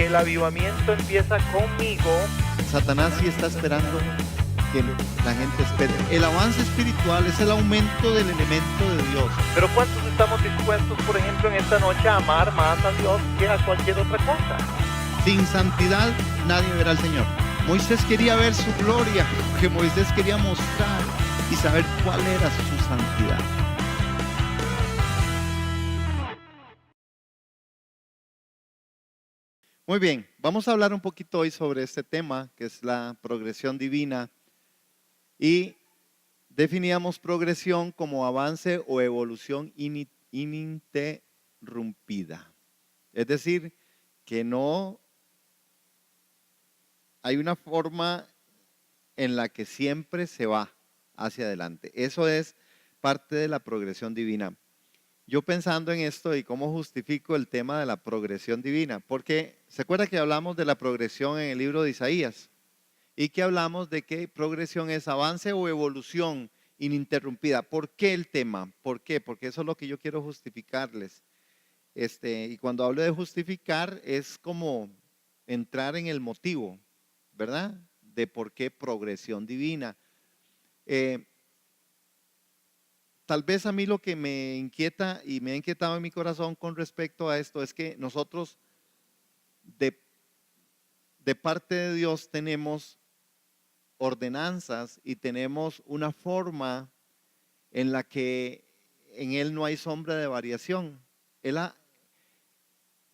que el avivamiento empieza conmigo. Satanás sí está esperando que la gente espere. El avance espiritual es el aumento del elemento de Dios. Pero ¿cuántos estamos dispuestos, por ejemplo, en esta noche a amar más a Dios que a cualquier otra cosa? Sin santidad nadie verá al Señor. Moisés quería ver su gloria, que Moisés quería mostrar y saber cuál era su santidad. Muy bien, vamos a hablar un poquito hoy sobre este tema, que es la progresión divina. Y definíamos progresión como avance o evolución ininterrumpida. Es decir, que no hay una forma en la que siempre se va hacia adelante. Eso es parte de la progresión divina. Yo pensando en esto y cómo justifico el tema de la progresión divina, porque se acuerda que hablamos de la progresión en el libro de Isaías y que hablamos de que progresión es avance o evolución ininterrumpida. ¿Por qué el tema? ¿Por qué? Porque eso es lo que yo quiero justificarles. Y cuando hablo de justificar es como entrar en el motivo, ¿verdad? De por qué progresión divina. Tal vez a mí lo que me inquieta y me ha inquietado en mi corazón con respecto a esto es que nosotros de, de parte de Dios tenemos ordenanzas y tenemos una forma en la que en Él no hay sombra de variación.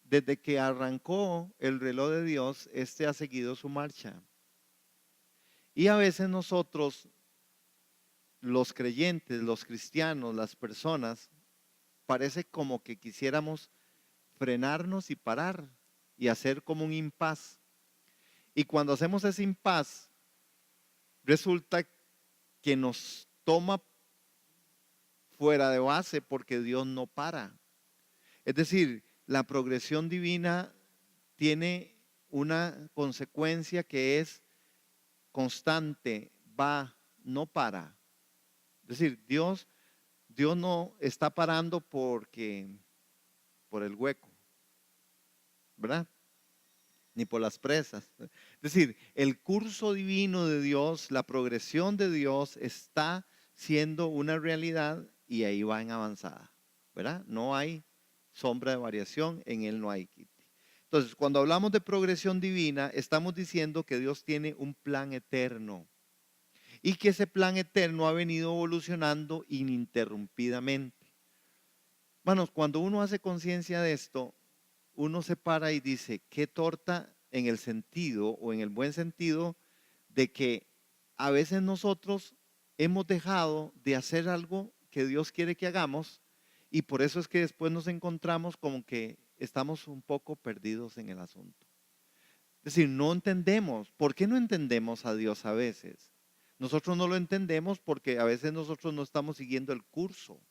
Desde que arrancó el reloj de Dios, ha seguido su marcha. Y a veces nosotros, los creyentes, los cristianos, las personas, parece como que quisiéramos frenarnos y parar y hacer como un impas. Y cuando hacemos ese impas, resulta que nos toma fuera de base porque Dios no para. Es decir, la progresión divina tiene una consecuencia que es constante, va, no para. Es decir, Dios no está parando por el hueco, ¿verdad? Ni por las presas. Es decir, el curso divino de Dios, la progresión de Dios está siendo una realidad y ahí va en avanzada, ¿verdad? No hay sombra de variación, en Él no hay quite. Entonces, cuando hablamos de progresión divina, estamos diciendo que Dios tiene un plan eterno y que ese plan eterno ha venido evolucionando ininterrumpidamente. Hermanos, cuando uno hace conciencia de esto, uno se para y dice, qué torta, en el sentido o en el buen sentido de que a veces nosotros hemos dejado de hacer algo que Dios quiere que hagamos y por eso es que después nos encontramos como que estamos un poco perdidos en el asunto. Es decir, no entendemos. ¿Por qué no entendemos a Dios a veces? Nosotros no lo entendemos porque a veces nosotros no estamos siguiendo el curso.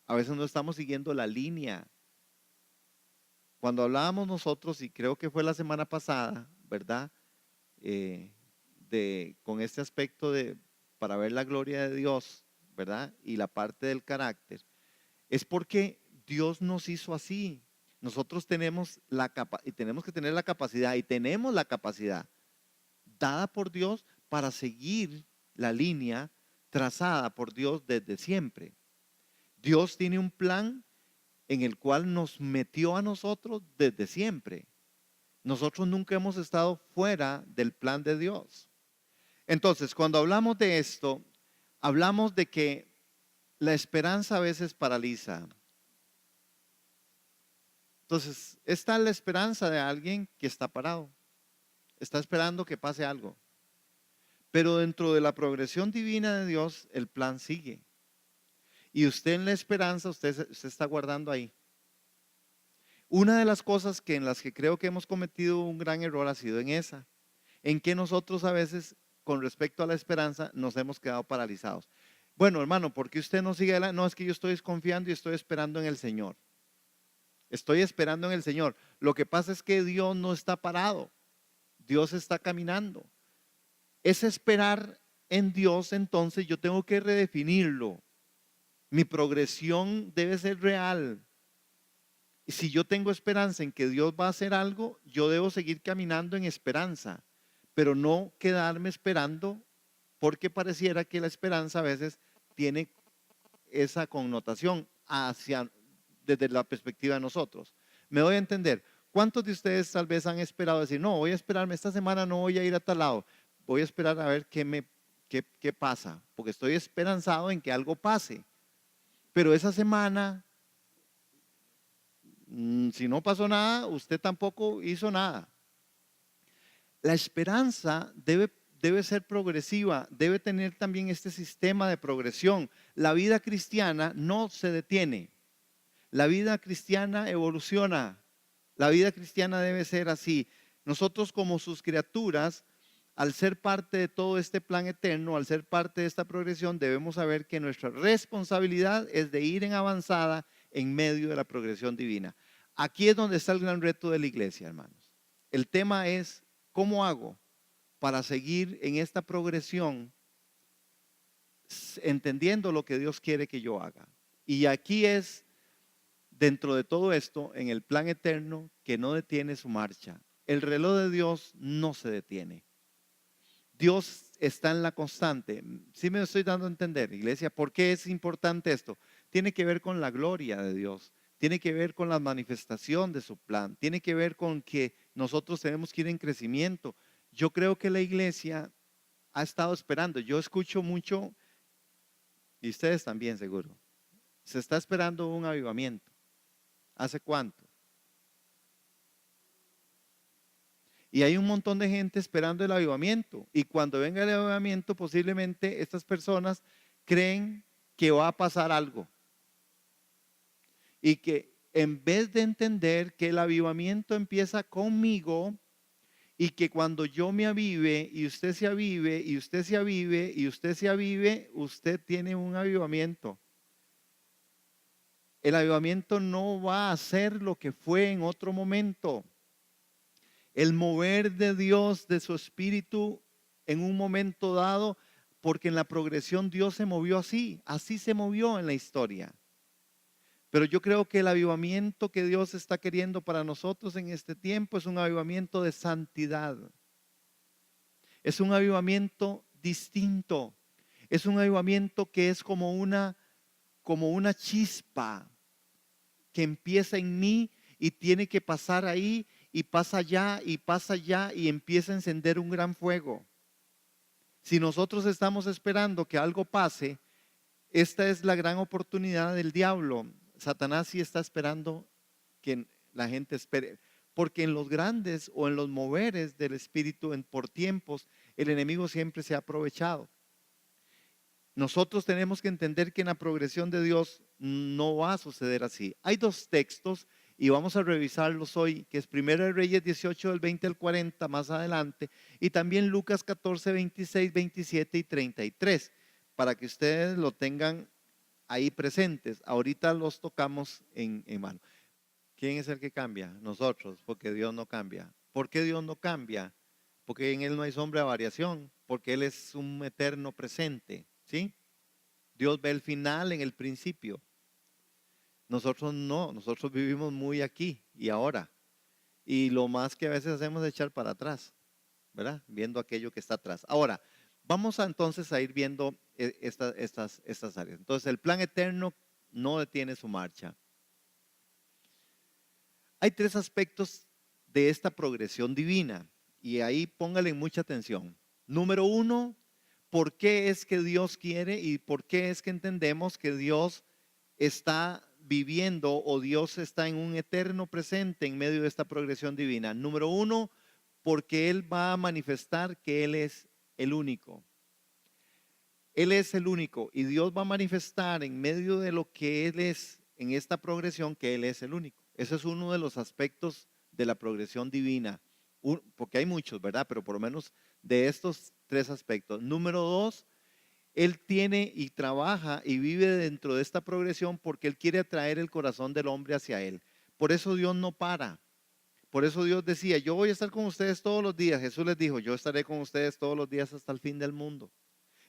A veces no estamos siguiendo la línea. Cuando hablábamos nosotros, y creo que fue la semana pasada, ¿verdad? Con este aspecto de para ver la gloria de Dios, ¿verdad? Y la parte del carácter, es porque Dios nos hizo así. Nosotros tenemos y tenemos que tener la capacidad, y tenemos la capacidad dada por Dios para seguir la línea trazada por Dios desde siempre. Dios tiene un plan en el cual nos metió a nosotros desde siempre. Nosotros nunca hemos estado fuera del plan de Dios. Entonces, cuando hablamos de esto, hablamos de que la esperanza a veces paraliza. Entonces, está la esperanza de alguien que está parado. Está esperando que pase algo. Pero dentro de la progresión divina de Dios, el plan sigue. Y usted en la esperanza, usted se está guardando ahí. Una de las cosas en las que creo que hemos cometido un gran error ha sido en que nosotros a veces con respecto a la esperanza nos hemos quedado paralizados. Bueno, hermano, ¿por qué usted no sigue adelante? No, es que yo estoy confiando y estoy esperando en el Señor. Estoy esperando en el Señor. Lo que pasa es que Dios no está parado. Dios está caminando. Es esperar en Dios, entonces yo tengo que redefinirlo. Mi progresión debe ser real. Si yo tengo esperanza en que Dios va a hacer algo, yo debo seguir caminando en esperanza, pero no quedarme esperando, porque pareciera que la esperanza a veces tiene esa connotación desde la perspectiva de nosotros. Me doy a entender. ¿Cuántos de ustedes tal vez han esperado decir, no, voy a esperarme esta semana, no voy a ir a tal lado, voy a esperar a ver qué pasa, porque estoy esperanzado en que algo pase? Pero esa semana, si no pasó nada, usted tampoco hizo nada. La esperanza debe ser progresiva, debe tener también este sistema de progresión. La vida cristiana no se detiene. La vida cristiana evoluciona. La vida cristiana debe ser así. Nosotros como sus criaturas, al ser parte de todo este plan eterno, al ser parte de esta progresión, debemos saber que nuestra responsabilidad es de ir en avanzada en medio de la progresión divina. Aquí es donde está el gran reto de la iglesia, hermanos. El tema es, ¿cómo hago para seguir en esta progresión entendiendo lo que Dios quiere que yo haga? Y aquí es, dentro de todo esto, en el plan eterno que no detiene su marcha. El reloj de Dios no se detiene. Dios está en la constante. Sí me estoy dando a entender, iglesia, ¿por qué es importante esto? Tiene que ver con la gloria de Dios. Tiene que ver con la manifestación de su plan. Tiene que ver con que nosotros tenemos que ir en crecimiento. Yo creo que la iglesia ha estado esperando. Yo escucho mucho, y ustedes también seguro, se está esperando un avivamiento. ¿Hace cuánto? Y hay un montón de gente esperando el avivamiento. Y cuando venga el avivamiento, posiblemente estas personas creen que va a pasar algo. Y que en vez de entender que el avivamiento empieza conmigo, y que cuando yo me avive y usted se avive y usted se avive y usted se avive, usted tiene un avivamiento. El avivamiento no va a ser lo que fue en otro momento. El mover de Dios, de su espíritu en un momento dado, porque en la progresión Dios se movió así se movió en la historia. Pero yo creo que el avivamiento que Dios está queriendo para nosotros en este tiempo es un avivamiento de santidad. Es un avivamiento distinto. Es un avivamiento que es como una chispa que empieza en mí y tiene que pasar ahí y pasa allá y empieza a encender un gran fuego. Si nosotros estamos esperando que algo pase, esta es la gran oportunidad del diablo. Satanás sí está esperando que la gente espere, porque en los grandes o en los moveres del espíritu por tiempos, el enemigo siempre se ha aprovechado. Nosotros tenemos que entender que en la progresión de Dios no va a suceder así. Hay dos textos y vamos a revisarlos hoy, que es 1 Reyes 18 del 20 al 40 más adelante, y también Lucas 14, 26, 27 y 33, para que ustedes lo tengan ahí presentes. Ahorita los tocamos en mano. ¿Quién es el que cambia? Nosotros, porque Dios no cambia. ¿Por qué Dios no cambia? Porque en Él no hay sombra de variación, porque Él es un eterno presente, ¿sí? Dios ve el final en el principio. Nosotros no, nosotros vivimos muy aquí y ahora. Y lo más que a veces hacemos es echar para atrás, ¿verdad? Viendo aquello que está atrás. Ahora, vamos entonces a ir viendo estas áreas. Entonces, el plan eterno no detiene su marcha. Hay tres aspectos de esta progresión divina y ahí póngale mucha atención. Número uno, ¿por qué es que Dios quiere y por qué es que entendemos que Dios está viviendo o Dios está en un eterno presente en medio de esta progresión divina? Número uno, porque Él va a manifestar que Él es el único. Él es el único y Dios va a manifestar en medio de lo que Él es en esta progresión que Él es el único. Ese es uno de los aspectos de la progresión divina, porque hay muchos, ¿verdad? Pero por lo menos de estos tres aspectos. Número dos, Él tiene y trabaja y vive dentro de esta progresión porque Él quiere atraer el corazón del hombre hacia Él. Por eso Dios no para. Por eso Dios decía, yo voy a estar con ustedes todos los días. Jesús les dijo, yo estaré con ustedes todos los días hasta el fin del mundo.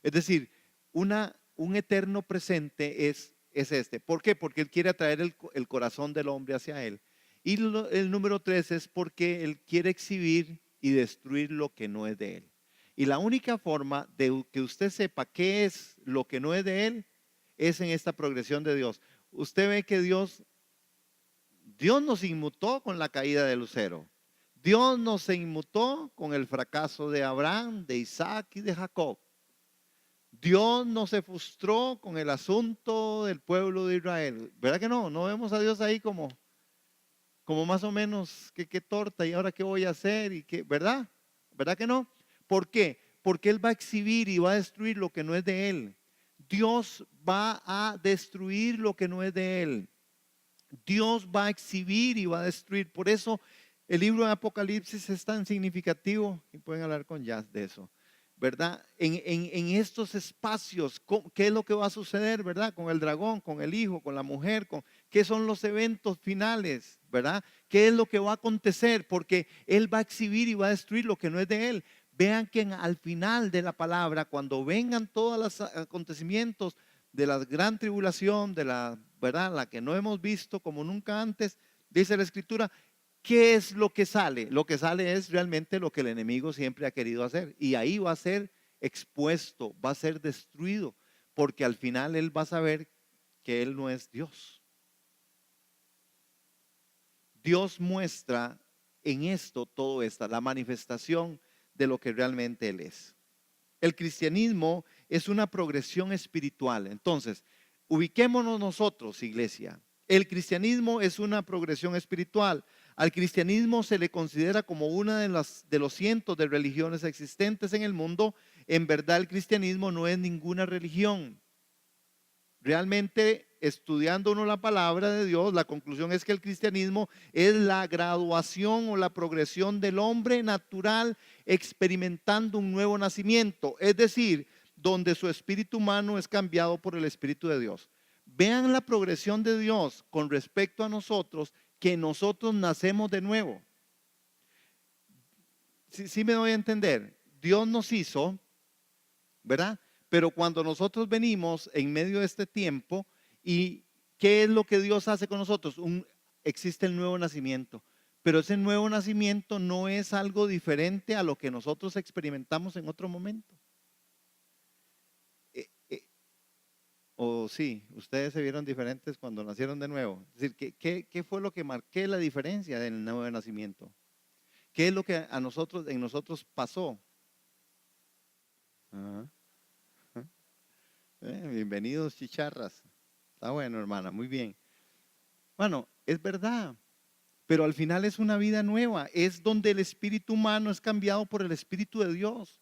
Es decir, un eterno presente es es este. ¿Por qué? Porque Él quiere atraer el corazón del hombre hacia Él. Y el número 3 es porque Él quiere exhibir y destruir lo que no es de Él. Y la única forma de que usted sepa qué es lo que no es de Él es en esta progresión de Dios. Usted ve que Dios nos inmutó con la caída de Lucero. Dios nos inmutó con el fracaso de Abraham, de Isaac y de Jacob. Dios no se frustró con el asunto del pueblo de Israel. ¿Verdad que no? No vemos a Dios ahí como más o menos qué torta y ahora qué voy a hacer y qué, ¿verdad? ¿Verdad que no? ¿Por qué? Porque Él va a exhibir y va a destruir lo que no es de Él. Dios va a destruir lo que no es de Él. Dios va a exhibir y va a destruir. Por eso el libro de Apocalipsis es tan significativo y pueden hablar con Jazz de eso, ¿verdad? En estos espacios, ¿qué es lo que va a suceder, verdad? Con el dragón, con el hijo, con la mujer, ¿qué son los eventos finales, verdad? ¿Qué es lo que va a acontecer? Porque Él va a exhibir y va a destruir lo que no es de Él. Vean que al final de la palabra, cuando vengan todos los acontecimientos de la gran tribulación, de la, ¿verdad? La que no hemos visto como nunca antes, dice la Escritura, ¿qué es lo que sale? Lo que sale es realmente lo que el enemigo siempre ha querido hacer. Y ahí va a ser expuesto, va a ser destruido, porque al final él va a saber que él no es Dios. Dios muestra en esto todo esto, la manifestación de lo que realmente él es. El cristianismo es una progresión espiritual. Entonces, ubiquémonos nosotros, iglesia. El cristianismo es una progresión espiritual. Al cristianismo se le considera como una de los cientos de religiones existentes en el mundo. En verdad, el cristianismo no es ninguna religión. Realmente, estudiando uno la palabra de Dios, la conclusión es que el cristianismo es la graduación o la progresión del hombre natural experimentando un nuevo nacimiento, es decir, donde su espíritu humano es cambiado por el Espíritu de Dios. Vean la progresión de Dios con respecto a nosotros, que nosotros nacemos de nuevo. Sí me doy a entender. Dios nos hizo, ¿verdad? Pero cuando nosotros venimos en medio de este tiempo, ¿y qué es lo que Dios hace con nosotros? Existe el nuevo nacimiento. Pero ese nuevo nacimiento no es algo diferente a lo que nosotros experimentamos en otro momento. O sí, ustedes se vieron diferentes cuando nacieron de nuevo. Es decir, ¿qué fue lo que marqué la diferencia del nuevo nacimiento? ¿Qué es lo que en nosotros pasó? Ajá. Bienvenidos, chicharras. Está bueno, hermana, muy bien. Bueno, es verdad, pero al final es una vida nueva. Es donde el espíritu humano es cambiado por el Espíritu de Dios.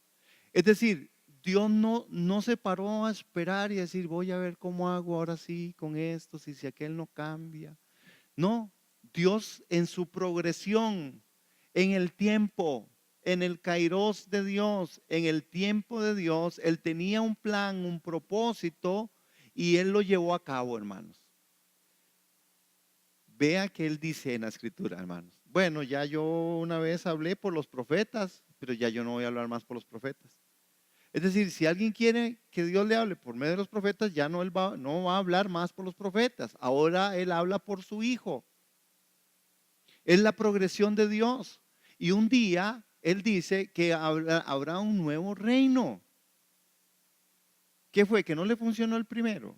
Es decir, Dios no se paró a esperar y decir, voy a ver cómo hago ahora sí con esto, si aquel no cambia. No, Dios en su progresión, en el tiempo, en el kairos de Dios, en el tiempo de Dios, Él tenía un plan, un propósito y Él lo llevó a cabo, hermanos. Vea que Él dice en la Escritura, hermanos. Bueno, ya yo una vez hablé por los profetas, pero ya yo no voy a hablar más por los profetas. Es decir, si alguien quiere que Dios le hable por medio de los profetas, ya no va a hablar más por los profetas. Ahora Él habla por su Hijo. Es la progresión de Dios. Y un día Él dice que habrá un nuevo reino. ¿Qué fue? ¿Que no le funcionó el primero?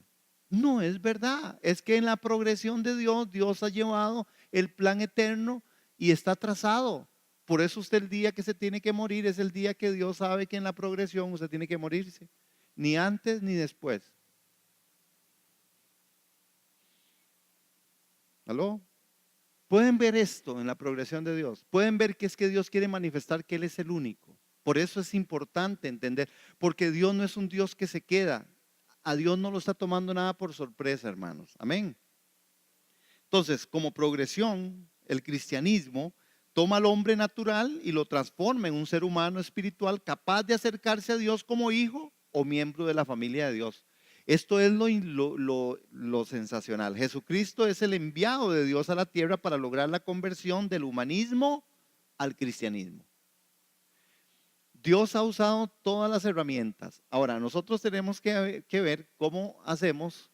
No es verdad. Es que en la progresión de Dios, Dios ha llevado el plan eterno y está trazado. Por eso usted el día que se tiene que morir es el día que Dios sabe que en la progresión usted tiene que morirse. Ni antes ni después. ¿Aló? Pueden ver esto en la progresión de Dios. Pueden ver que es que Dios quiere manifestar que Él es el único. Por eso es importante entender. Porque Dios no es un Dios que se queda. A Dios no lo está tomando nada por sorpresa, hermanos. Amén. Entonces, como progresión, el cristianismo toma al hombre natural y lo transforma en un ser humano espiritual capaz de acercarse a Dios como hijo o miembro de la familia de Dios. Esto es lo sensacional. Jesucristo es el enviado de Dios a la tierra para lograr la conversión del humanismo al cristianismo. Dios ha usado todas las herramientas. Ahora, nosotros tenemos que ver cómo hacemos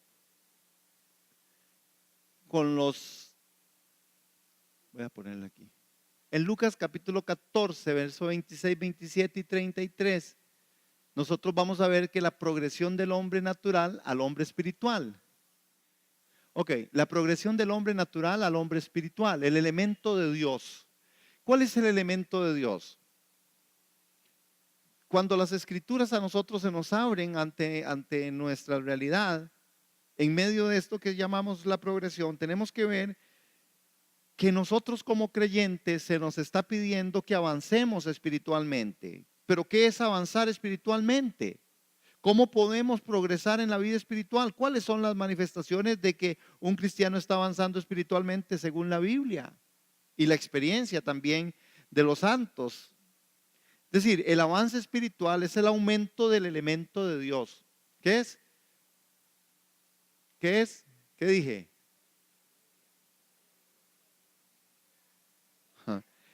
con los, voy a ponerle aquí, en Lucas capítulo 14, verso 26, 27 y 33, nosotros vamos a ver que la progresión del hombre natural al hombre espiritual. Ok, la progresión del hombre natural al hombre espiritual, el elemento de Dios. ¿Cuál es el elemento de Dios? Cuando las escrituras a nosotros se nos abren ante nuestra realidad, en medio de esto que llamamos la progresión, tenemos que ver que nosotros como creyentes se nos está pidiendo que avancemos espiritualmente. ¿Pero qué es avanzar espiritualmente? ¿Cómo podemos progresar en la vida espiritual? ¿Cuáles son las manifestaciones de que un cristiano está avanzando espiritualmente según la Biblia y la experiencia también de los santos? Es decir, el avance espiritual es el aumento del elemento de Dios. ¿Qué es? ¿Qué es? ¿Qué dije?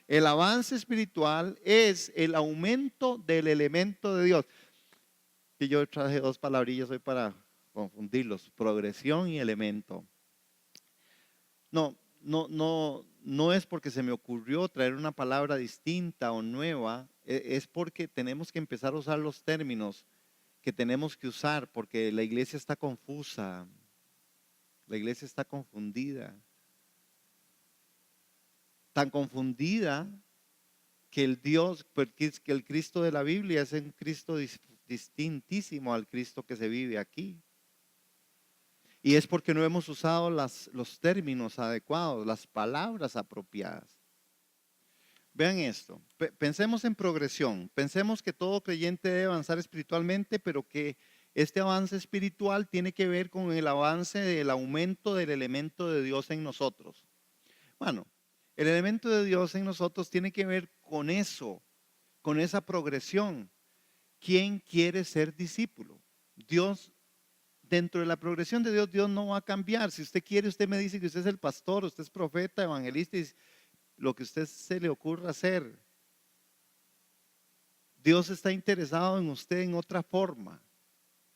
El avance espiritual es el aumento del elemento de Dios. Y yo traje dos palabrillas hoy para confundirlos: progresión y elemento. No es porque se me ocurrió traer una palabra distinta o nueva, es porque tenemos que empezar a usar los términos que tenemos que usar, porque la iglesia está confusa, la iglesia está confundida. Tan confundida que que el Cristo de la Biblia es un Cristo distintísimo al Cristo que se vive aquí. Y es porque no hemos usado los términos adecuados, las palabras apropiadas. Vean esto, pensemos en progresión, pensemos que todo creyente debe avanzar espiritualmente, pero que este avance espiritual tiene que ver con el avance del aumento del elemento de Dios en nosotros. Bueno, el elemento de Dios en nosotros tiene que ver con eso, con esa progresión. ¿Quién quiere ser discípulo? Dios, dentro de la progresión de Dios, Dios no va a cambiar. Si usted quiere, usted me dice que usted es el pastor, usted es profeta, evangelista, y lo que usted se le ocurra hacer. Dios está interesado en usted en otra forma.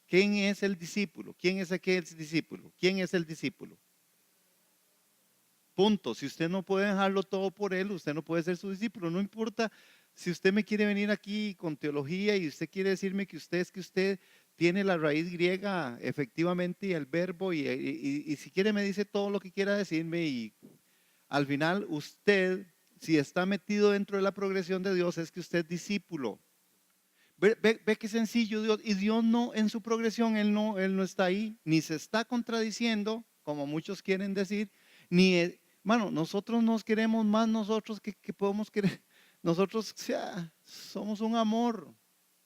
¿Quién es el discípulo? ¿Quién es aquel discípulo? ¿Quién es el discípulo? Punto. Si usted no puede dejarlo todo por él, usted no puede ser su discípulo. No importa si usted me quiere venir aquí con teología y usted quiere decirme que usted tiene la raíz griega efectivamente y el verbo y si quiere me dice todo lo que quiera decirme, y al final usted, si está metido dentro de la progresión de Dios, es que usted es discípulo. Ve qué sencillo Dios. Y Dios no, en su progresión, Él no está ahí, ni se está contradiciendo, como muchos quieren decir, ni, nosotros nos queremos más nosotros que podemos querer. Nosotros somos un amor.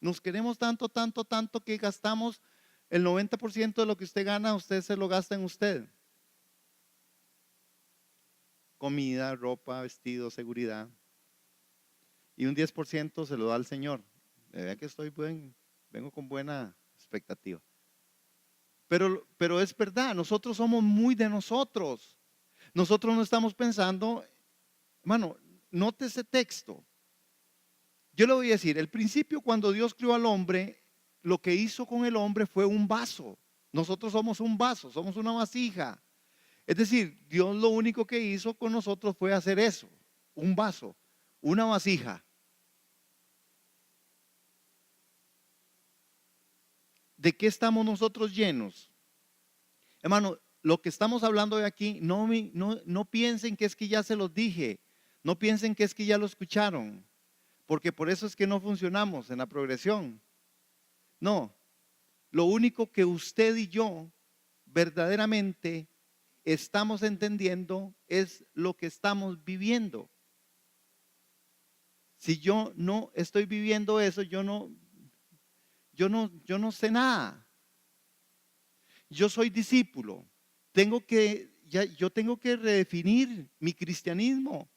Nos queremos tanto, tanto, tanto que gastamos el 90% de lo que usted gana, usted se lo gasta en usted. Comida, ropa, vestido, seguridad. Y un 10% se lo da al Señor. Vea que vengo con buena expectativa. Pero es verdad, nosotros somos muy de nosotros. Nosotros no estamos pensando, hermano, note ese texto. Yo le voy a decir, el principio cuando Dios creó al hombre, lo que hizo con el hombre fue un vaso. Nosotros somos un vaso, somos una vasija. Es decir, Dios lo único que hizo con nosotros fue hacer eso, un vaso, una vasija. ¿De qué estamos nosotros llenos? Hermano, lo que estamos hablando de aquí, no piensen que es que ya se los dije, no piensen que es que ya lo escucharon, porque por eso es que no funcionamos en la progresión. No, lo único que usted y yo verdaderamente estamos entendiendo es lo que estamos viviendo. Si yo no estoy viviendo eso, yo no sé nada. Yo soy discípulo. Yo tengo que redefinir mi cristianismo.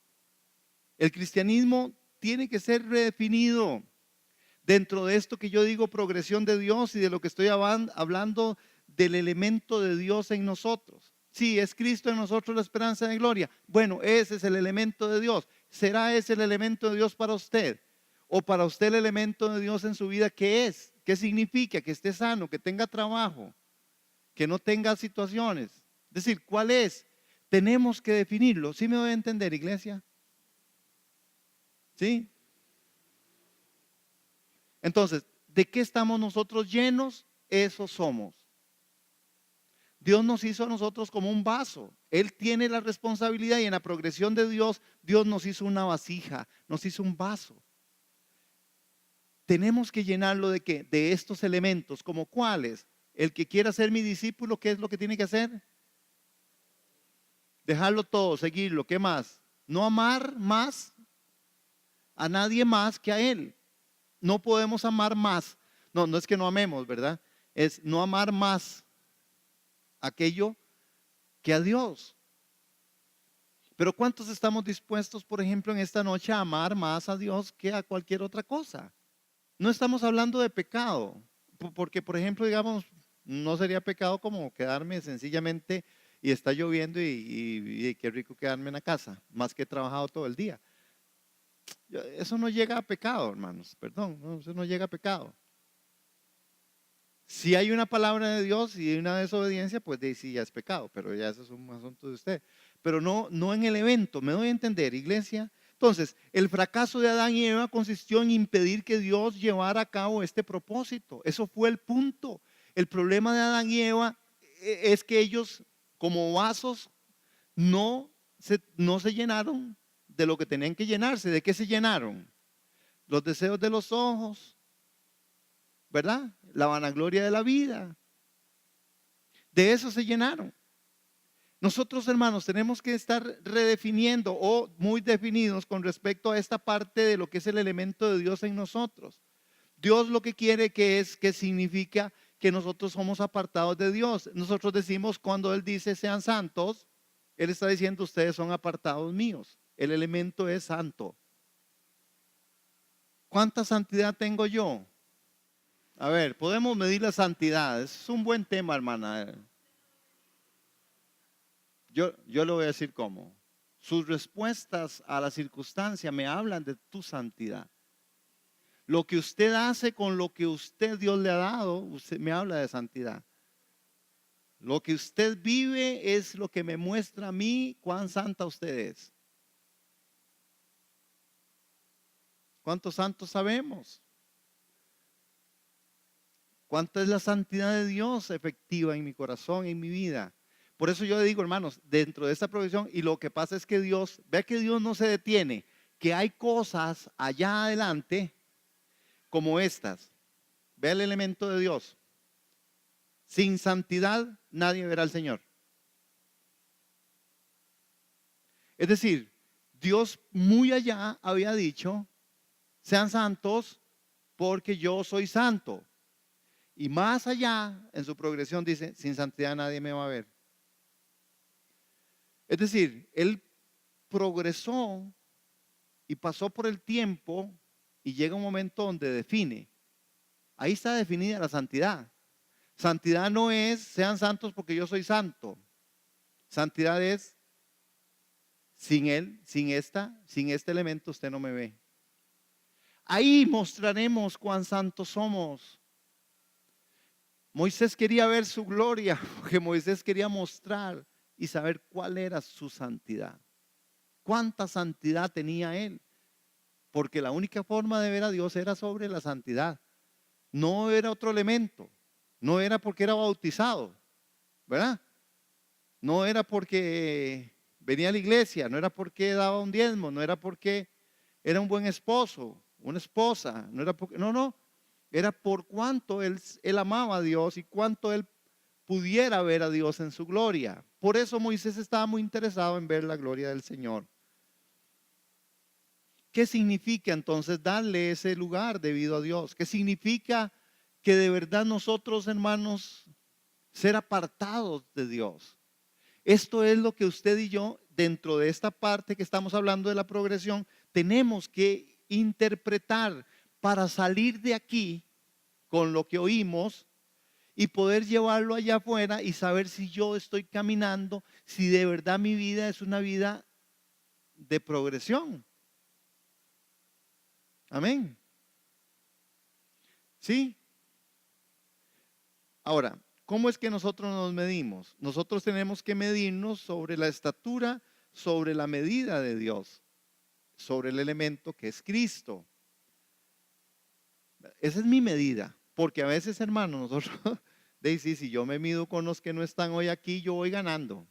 El cristianismo tiene que ser redefinido dentro de esto que yo digo progresión de Dios y de lo que estoy hablando del elemento de Dios en nosotros. Sí, es Cristo en nosotros la esperanza de gloria. Bueno, ese es el elemento de Dios. ¿Será ese el elemento de Dios para usted? ¿O para usted el elemento de Dios en su vida qué es? ¿Qué significa? Que esté sano, que tenga trabajo, que no tenga situaciones. Es decir, ¿cuál es? Tenemos que definirlo. ¿Sí me doy a entender, iglesia? ¿Sí? Entonces, ¿de qué estamos nosotros llenos? Eso somos. Dios nos hizo a nosotros como un vaso. Él tiene la responsabilidad y en la progresión de Dios, Dios nos hizo una vasija, nos hizo un vaso. Tenemos que llenarlo de qué? De estos elementos, ¿como cuáles? El que quiera ser mi discípulo, ¿qué es lo que tiene que hacer? Dejarlo todo, seguirlo. ¿Qué más? No amar más a nadie más que a Él. No podemos amar más. No, no es que no amemos, ¿verdad? Es no amar más aquello que a Dios. Pero ¿cuántos estamos dispuestos, por ejemplo, en esta noche a amar más a Dios que a cualquier otra cosa? No estamos hablando de pecado, porque, por ejemplo, digamos, no sería pecado como quedarme sencillamente y está lloviendo y qué rico quedarme en la casa, más que he trabajado todo el día. Eso no llega a pecado, hermanos, perdón, no, eso no llega a pecado. Si hay una palabra de Dios y hay una desobediencia, pues de sí ya es pecado, pero ya eso es un asunto de usted. Pero no en el evento, me doy a entender, iglesia. Entonces, el fracaso de Adán y Eva consistió en impedir que Dios llevara a cabo este propósito. Eso fue el punto. El problema de Adán y Eva es que ellos, como vasos, no se llenaron de lo que tenían que llenarse. ¿De qué se llenaron? Los deseos de los ojos, ¿verdad? La vanagloria de la vida. De eso se llenaron. Nosotros, hermanos, tenemos que estar redefiniendo o muy definidos con respecto a esta parte de lo que es el elemento de Dios en nosotros. Dios lo que quiere que significa que nosotros somos apartados de Dios. Nosotros decimos cuando Él dice sean santos, Él está diciendo ustedes son apartados míos. El elemento es santo. ¿Cuánta santidad tengo yo? A ver, podemos medir la santidad. Es un buen tema, hermana. Yo le voy a decir cómo. Sus respuestas a la circunstancia me hablan de tu santidad. Lo que usted hace con lo que Dios le ha dado, usted me habla de santidad. Lo que usted vive es lo que me muestra a mí cuán santa usted es. ¿Cuántos santos sabemos? ¿Cuánta es la santidad de Dios efectiva en mi corazón, en mi vida? Por eso yo le digo, hermanos, dentro de esta provisión, y lo que pasa es que Dios, vea que Dios no se detiene, que hay cosas allá adelante como estas. Vea el elemento de Dios. Sin santidad nadie verá al Señor. Es decir, Dios muy allá había dicho, sean santos porque yo soy santo. Y más allá, en su progresión dice, sin santidad nadie me va a ver. Es decir, Él progresó y pasó por el tiempo y llega un momento donde define. Ahí está definida la santidad. Santidad no es, sean santos porque yo soy santo. Santidad es, sin Él, sin este elemento usted no me ve. Ahí mostraremos cuán santos somos. Moisés quería ver su gloria, porque Moisés quería mostrar y saber cuál era su santidad. Cuánta santidad tenía él. Porque la única forma de ver a Dios era sobre la santidad. No era otro elemento. No era porque era bautizado, ¿verdad? No era porque venía a la iglesia, no era porque daba un diezmo, no era porque era un buen esposo, una esposa, no era porque, no. Era por cuánto él amaba a Dios y cuánto él pudiera ver a Dios en su gloria. Por eso Moisés estaba muy interesado en ver la gloria del Señor. ¿Qué significa entonces darle ese lugar debido a Dios? ¿Qué significa que de verdad nosotros, hermanos, ser apartados de Dios? Esto es lo que usted y yo, dentro de esta parte que estamos hablando de la progresión, tenemos que interpretar para salir de aquí con lo que oímos y poder llevarlo allá afuera y saber si yo estoy caminando, si de verdad mi vida es una vida de progresión. Amén. ¿Sí? Ahora, ¿cómo es que nosotros nos medimos? Nosotros tenemos que medirnos sobre la estatura, sobre la medida de Dios, sobre el elemento que es Cristo. Esa es mi medida, porque a veces, hermanos, nosotros, si yo me mido con los que no están hoy aquí, yo voy ganando.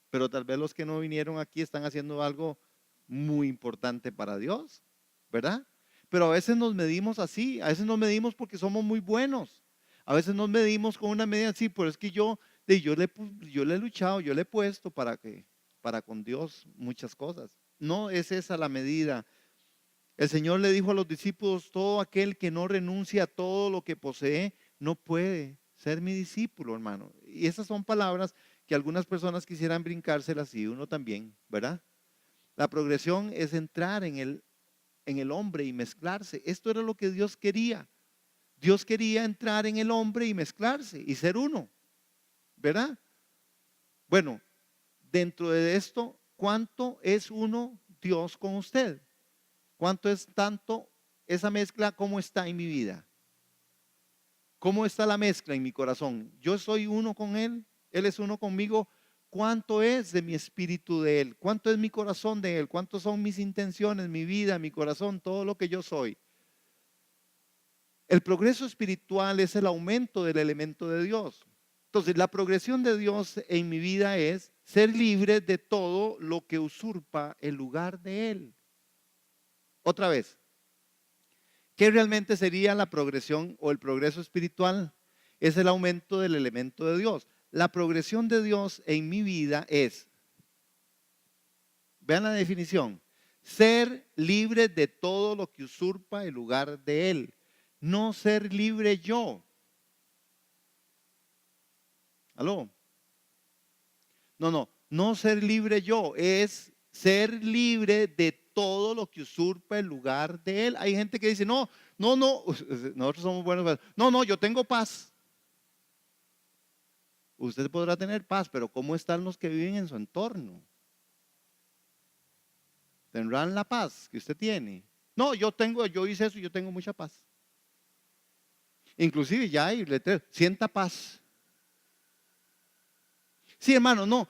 Pero tal vez los que no vinieron aquí están haciendo algo muy importante para Dios, ¿verdad? Pero a veces nos medimos así, a veces nos medimos porque somos muy buenos. A veces nos medimos con una medida así, pero es que yo le he luchado, yo le he puesto para con Dios muchas cosas. No es esa la medida. El Señor le dijo a los discípulos, todo aquel que no renuncia a todo lo que posee, no puede ser mi discípulo, hermano. Y esas son palabras que algunas personas quisieran brincárselas y uno también, ¿verdad? La progresión es entrar en el hombre y mezclarse. Esto era lo que Dios quería. Dios quería entrar en el hombre y mezclarse y ser uno, ¿verdad? Bueno, dentro de esto, ¿cuánto es uno Dios con usted? ¿Cuánto es tanto esa mezcla? ¿Cómo está en mi vida? ¿Cómo está la mezcla en mi corazón? Yo soy uno con Él, Él es uno conmigo. ¿Cuánto es de mi espíritu de Él? ¿Cuánto es mi corazón de Él? ¿Cuántos son mis intenciones, mi vida, mi corazón, todo lo que yo soy? El progreso espiritual es el aumento del elemento de Dios. Entonces, la progresión de Dios en mi vida es ser libre de todo lo que usurpa el lugar de Él. Otra vez, ¿qué realmente sería la progresión o el progreso espiritual? Es el aumento del elemento de Dios. La progresión de Dios en mi vida es, vean la definición, ser libre de todo lo que usurpa el lugar de Él. No ser libre yo. ¿Aló? No ser libre yo, es ser libre de todo lo que usurpa el lugar de Él. Hay gente que dice, no, nosotros somos buenos. No, yo tengo paz. Usted podrá tener paz, pero ¿cómo están los que viven en su entorno? ¿Tendrán la paz que usted tiene? No, yo hice eso y yo tengo mucha paz. Inclusive ya hay letreros, sienta paz. Sí, hermano, no,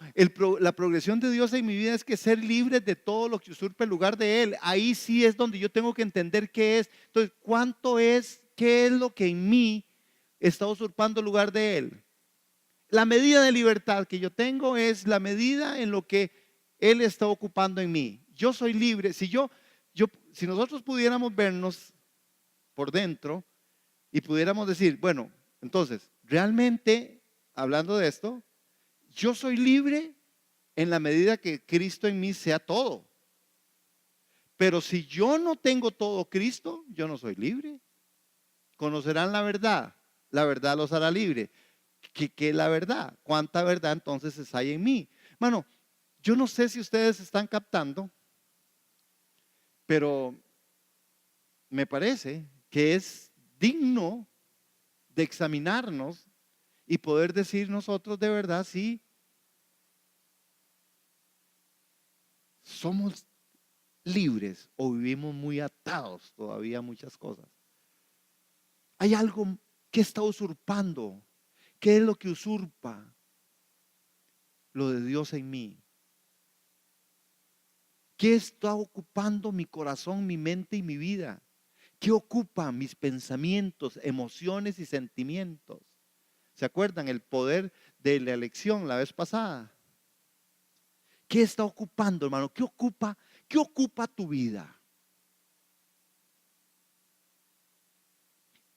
la progresión de Dios en mi vida es que ser libre de todo lo que usurpa el lugar de Él. Ahí sí es donde yo tengo que entender qué es. Entonces, qué es lo que en mí está usurpando el lugar de Él? La medida de libertad que yo tengo es la medida en lo que Él está ocupando en mí. Yo soy libre. Si nosotros pudiéramos vernos por dentro y pudiéramos decir, bueno, entonces, realmente, hablando de esto, yo soy libre en la medida que Cristo en mí sea todo. Pero si yo no tengo todo Cristo, yo no soy libre. Conocerán la verdad los hará libre. ¿Qué es la verdad? ¿Cuánta verdad entonces hay en mí? Mano, yo no sé si ustedes están captando, pero me parece que es digno de examinarnos y poder decir nosotros de verdad si somos libres o vivimos muy atados todavía a muchas cosas. Hay algo que está usurpando. ¿Qué es lo que usurpa lo de Dios en mí? ¿Qué está ocupando mi corazón, mi mente y mi vida? ¿Qué ocupa mis pensamientos, emociones y sentimientos? ¿Se acuerdan el poder de la elección la vez pasada? ¿Qué está ocupando, hermano? ¿Qué ocupa tu vida?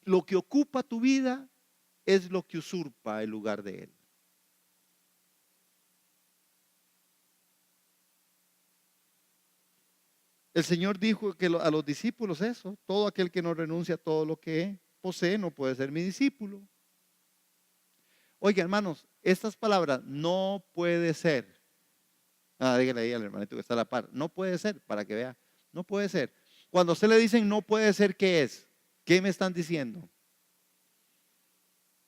Lo que ocupa tu vida es lo que usurpa el lugar de Él. El Señor dijo que a los discípulos eso, todo aquel que no renuncia a todo lo que posee no puede ser mi discípulo. Oiga, hermanos, estas palabras no puede ser. Dígale ahí al hermanito que está a la par. No puede ser, para que vea. No puede ser. Cuando a usted le dicen no puede ser, ¿qué es? ¿Qué me están diciendo?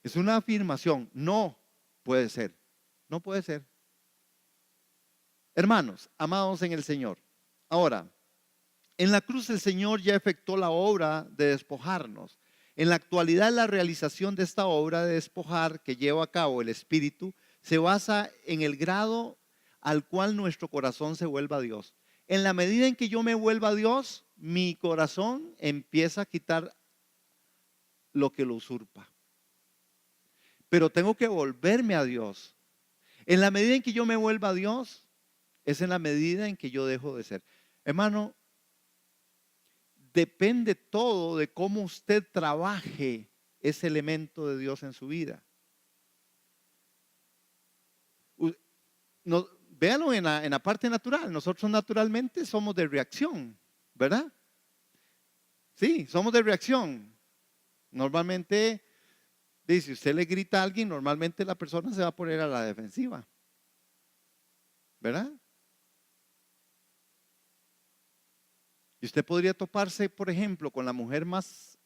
Es una afirmación. No puede ser. No puede ser. Hermanos, amados en el Señor. Ahora, en la cruz el Señor ya efectuó la obra de despojarnos. En la actualidad, la realización de esta obra de despojar que lleva a cabo el Espíritu se basa en el grado al cual nuestro corazón se vuelva a Dios. En la medida en que yo me vuelva a Dios, mi corazón empieza a quitar lo que lo usurpa. Pero tengo que volverme a Dios. En la medida en que yo me vuelva a Dios, es en la medida en que yo dejo de ser. Hermano, depende todo de cómo usted trabaje ese elemento de Dios en su vida. No, véanlo en la parte natural. Nosotros naturalmente somos de reacción, ¿verdad? Sí, somos de reacción. Normalmente, si usted le grita a alguien, normalmente la persona se va a poner a la defensiva, ¿verdad? Y usted podría toparse, por ejemplo, con la mujer más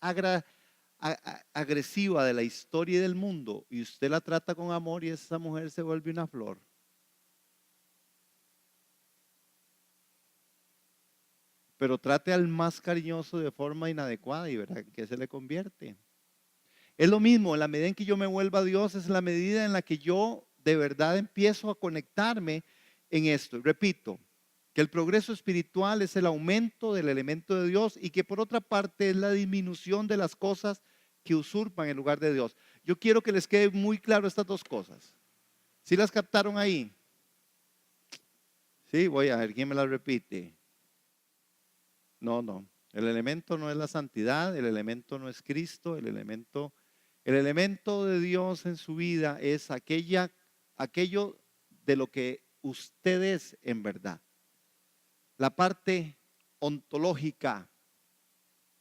agresiva de la historia del mundo, y usted la trata con amor y esa mujer se vuelve una flor. Pero trate al más cariñoso de forma inadecuada y verá que se le convierte. Es lo mismo, en la medida en que yo me vuelva a Dios, es la medida en la que yo de verdad empiezo a conectarme en esto. Repito, que el progreso espiritual es el aumento del elemento de Dios y que por otra parte es la disminución de las cosas que usurpan el lugar de Dios. Yo quiero que les quede muy claro estas dos cosas. ¿Sí las captaron ahí? Sí, voy a ver, ¿quién me las repite? No. El elemento no es la santidad, el elemento no es Cristo, el elemento de Dios en su vida es aquello de lo que usted es en verdad. La parte ontológica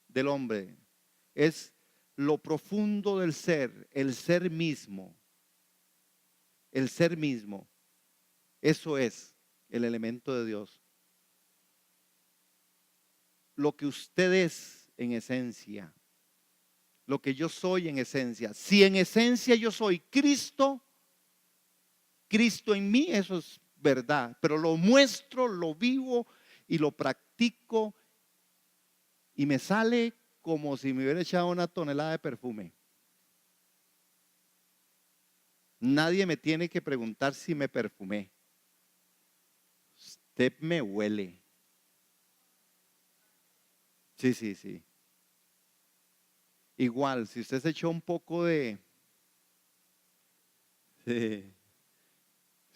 del hombre es lo profundo del ser, el ser mismo. El ser mismo. Eso es el elemento de Dios. Lo que usted es en esencia, lo que yo soy en esencia. Si en esencia yo soy Cristo, Cristo en mí, eso es verdad, pero lo muestro, lo vivo y lo practico y me sale como si me hubiera echado una tonelada de perfume. Nadie me tiene que preguntar si me perfumé. Usted me huele. Sí. Igual, si usted se echó un poco si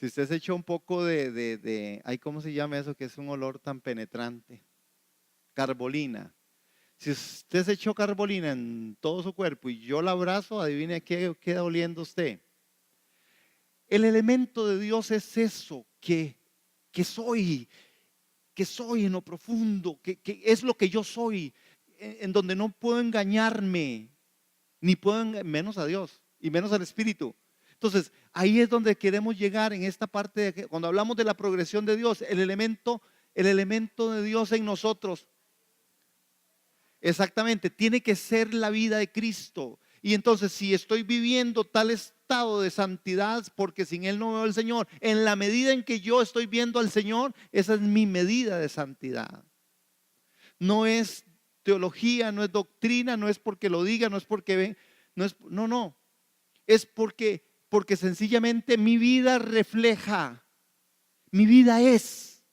usted se echó un poco ay, ¿cómo se llama eso? Que es un olor tan penetrante. Carbolina. Si usted se echó carbolina en todo su cuerpo y yo la abrazo, adivine qué queda oliendo usted. El elemento de Dios es eso que soy en lo profundo, que es lo que yo soy, en donde no puedo engañarme, ni puedo, menos a Dios y menos al Espíritu. Entonces, ahí es donde queremos llegar en esta parte, cuando hablamos de la progresión de Dios, el elemento de Dios en nosotros. Exactamente, tiene que ser la vida de Cristo. Y entonces, si estoy viviendo tal estado de santidad, porque sin Él no veo al Señor, en la medida en que yo estoy viendo al Señor, esa es mi medida de santidad. No es teología, no es doctrina, no es porque lo diga, no es porque ve, no. Es porque sencillamente mi vida refleja, mi vida es.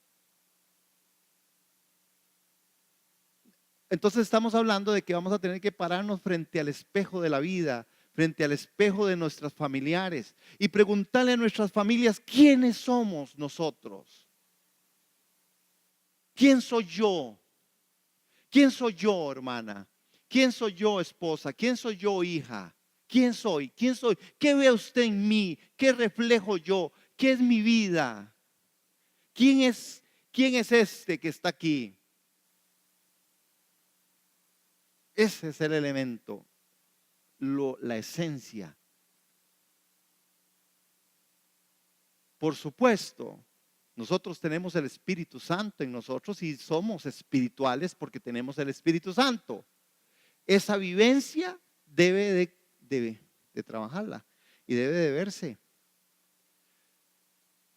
Entonces estamos hablando de que vamos a tener que pararnos frente al espejo de la vida, frente al espejo de nuestros familiares y preguntarle a nuestras familias, ¿quiénes somos nosotros? ¿Quién soy yo? ¿Quién soy yo, hermana? ¿Quién soy yo, esposa? ¿Quién soy yo, hija? ¿Quién soy? ¿Quién soy? ¿Qué ve usted en mí? ¿Qué reflejo yo? ¿Qué es mi vida? ¿Quién es este que está aquí? Ese es el elemento, la esencia. Por supuesto, nosotros tenemos el Espíritu Santo en nosotros y somos espirituales porque tenemos el Espíritu Santo. Esa vivencia debe de trabajarla y debe de verse.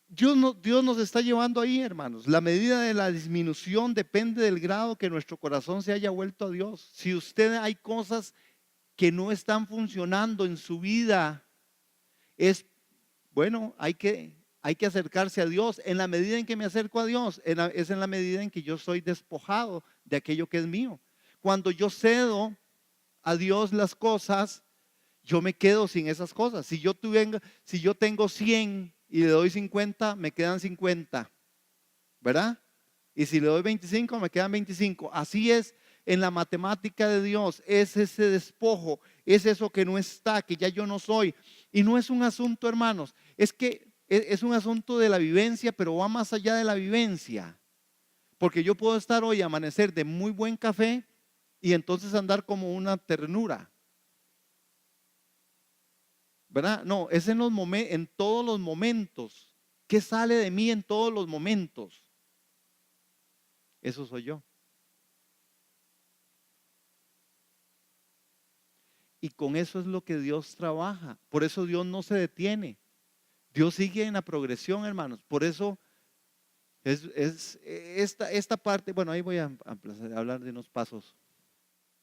Dios nos está llevando ahí, hermanos. La medida de la disminución depende del grado que nuestro corazón se haya vuelto a Dios. Si usted hay cosas que no están funcionando en su vida, es, bueno, hay que acercarse a Dios. En la medida en que me acerco a Dios, es en la medida en que yo soy despojado de aquello que es mío. Cuando yo cedo a Dios las cosas, yo me quedo sin esas cosas. Si yo tengo 100 y le doy 50, me quedan 50, ¿verdad? Y si le doy 25, me quedan 25. Así es en la matemática de Dios. Es ese despojo, es eso que no está, que ya yo no soy. Y no es un asunto, hermanos, es que es un asunto de la vivencia, pero va más allá de la vivencia. Porque yo puedo estar hoy, amanecer de muy buen café y entonces andar como una ternura, ¿verdad? No, es en todos los momentos. ¿Qué sale de mí en todos los momentos? Eso soy yo. Y con eso es lo que Dios trabaja. Por eso Dios no se detiene. Dios sigue en la progresión, hermanos. Por eso es esta parte. Bueno, ahí voy a hablar de unos pasos.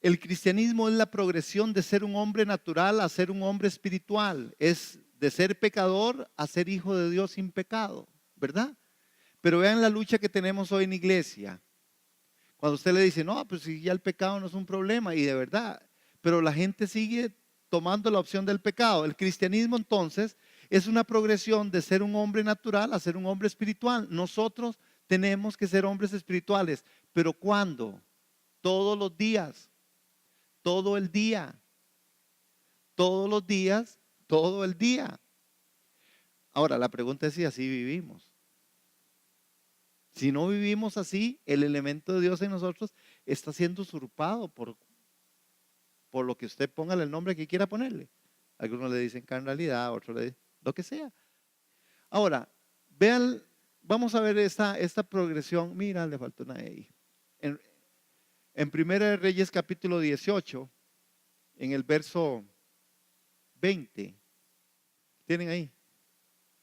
El cristianismo es la progresión de ser un hombre natural a ser un hombre espiritual. Es de ser pecador a ser hijo de Dios sin pecado, ¿verdad? Pero vean la lucha que tenemos hoy en la iglesia. Cuando usted le dice, no, pues si ya el pecado no es un problema, y de verdad, pero la gente sigue tomando la opción del pecado. El cristianismo entonces es una progresión de ser un hombre natural a ser un hombre espiritual. Nosotros tenemos que ser hombres espirituales, pero ¿cuándo? Todos los días, todo el día, todos los días, todo el día. Ahora, la pregunta es si así vivimos. Si no vivimos así, el elemento de Dios en nosotros está siendo usurpado por lo que usted póngale el nombre que quiera ponerle. Algunos le dicen carnalidad, otros le dicen lo que sea. Ahora, vean, vamos a ver esta progresión. Mira, le falta una E. En Primera de Reyes capítulo 18, en el verso 20. ¿Tienen ahí?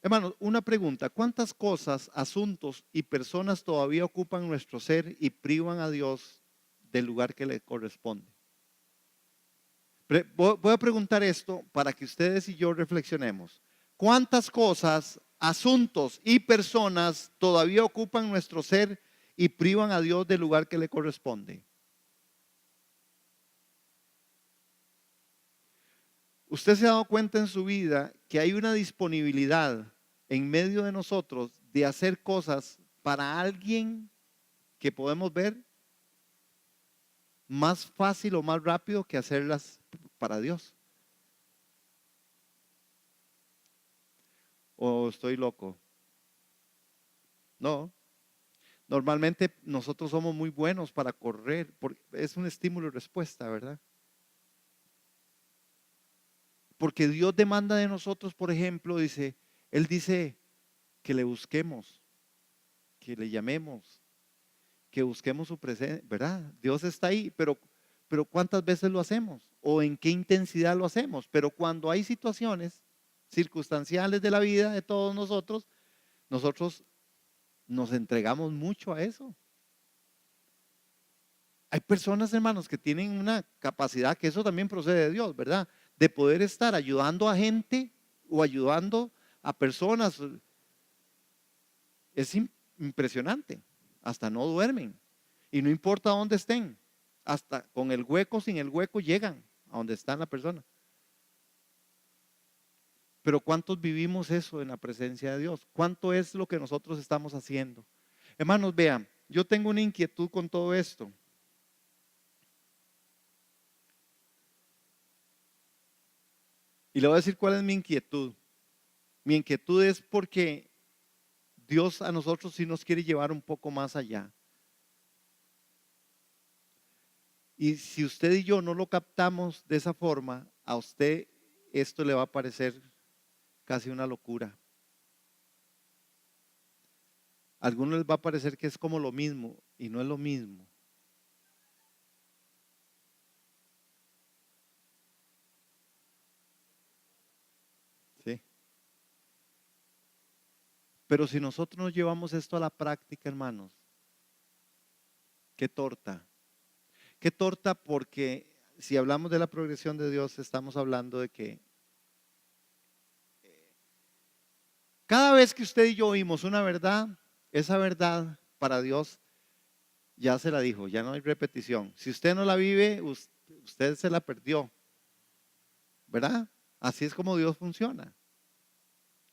Hermanos, una pregunta. ¿Cuántas cosas, asuntos y personas todavía ocupan nuestro ser y privan a Dios del lugar que le corresponde? Voy a preguntar esto para que ustedes y yo reflexionemos. ¿Cuántas cosas, asuntos y personas todavía ocupan nuestro ser y privan a Dios del lugar que le corresponde? Usted se ha dado cuenta en su vida que hay una disponibilidad en medio de nosotros de hacer cosas para alguien que podemos ver más fácil o más rápido que hacerlas para Dios. ¿O estoy loco? No. Normalmente nosotros somos muy buenos para correr, porque es un estímulo y respuesta, ¿verdad? Porque Dios demanda de nosotros, por ejemplo, Él dice que le busquemos, que le llamemos, que busquemos su presencia, ¿verdad? Dios está ahí, pero ¿cuántas veces lo hacemos? ¿O en qué intensidad lo hacemos? Pero cuando hay situaciones circunstanciales de la vida de todos nosotros nos entregamos mucho a eso. Hay personas, hermanos, que tienen una capacidad, que eso también procede de Dios, ¿verdad? De poder estar ayudando a gente o ayudando a personas. Es impresionante. Hasta no duermen. Y no importa dónde estén. Hasta con el hueco, sin el hueco, llegan a donde está la persona. Pero ¿cuántos vivimos eso en la presencia de Dios? ¿Cuánto es lo que nosotros estamos haciendo? Hermanos, vean, yo tengo una inquietud con todo esto. Y le voy a decir cuál es mi inquietud. Mi inquietud es porque Dios a nosotros sí nos quiere llevar un poco más allá. Y si usted y yo no lo captamos de esa forma, a usted esto le va a parecer casi una locura. A algunos les va a parecer que es como lo mismo y no es lo mismo. ¿Sí? Pero si nosotros nos llevamos esto a la práctica, hermanos, qué torta. Qué torta, porque si hablamos de la progresión de Dios, estamos hablando de que cada vez que usted y yo oímos una verdad, esa verdad para Dios ya se la dijo, ya no hay repetición. Si usted no la vive, usted se la perdió, ¿verdad? Así es como Dios funciona,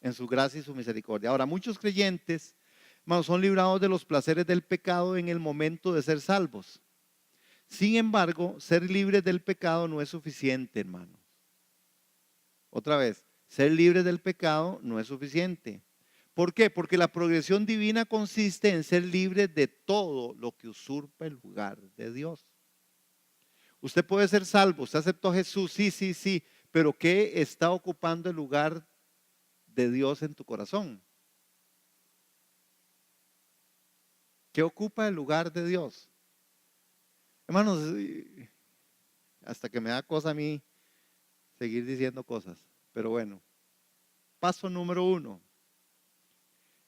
en su gracia y su misericordia. Ahora, muchos creyentes, hermanos, son librados de los placeres del pecado en el momento de ser salvos. Sin embargo, ser libres del pecado no es suficiente, hermano. Otra vez, ser libres del pecado no es suficiente. ¿Por qué? Porque la progresión divina consiste en ser libres de todo lo que usurpa el lugar de Dios. Usted puede ser salvo, usted aceptó a Jesús, sí, sí, sí, pero ¿qué está ocupando el lugar de Dios en tu corazón? ¿Qué ocupa el lugar de Dios? Hermanos, hasta que me da cosa a mí seguir diciendo cosas, pero bueno. Paso número 1.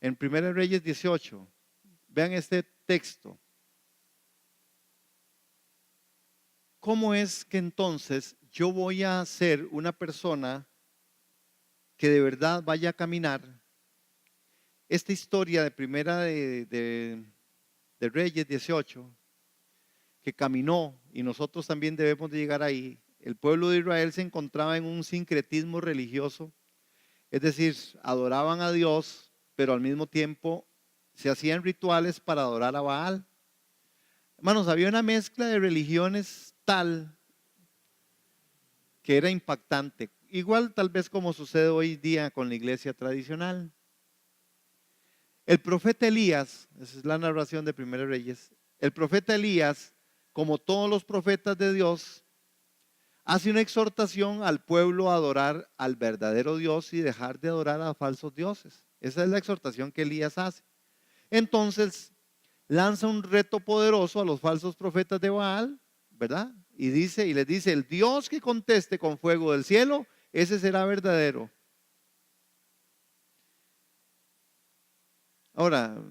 En 1 Reyes 18, vean este texto. ¿Cómo es que entonces yo voy a ser una persona que de verdad vaya a caminar? Esta historia de de Reyes 18, que caminó, y nosotros también debemos de llegar ahí. El pueblo de Israel se encontraba en un sincretismo religioso, es decir, adoraban a Dios, pero al mismo tiempo se hacían rituales para adorar a Baal. Hermanos, había una mezcla de religiones tal que era impactante. Igual tal vez como sucede hoy día con la iglesia tradicional. El profeta Elías, esa es la narración de Primera Reyes, el profeta Elías, como todos los profetas de Dios, hace una exhortación al pueblo a adorar al verdadero Dios y dejar de adorar a falsos dioses. Esa es la exhortación que Elías hace. Entonces, lanza un reto poderoso a los falsos profetas de Baal, ¿verdad? Y dice, y les dice, el Dios que conteste con fuego del cielo, ese será verdadero. Ahora,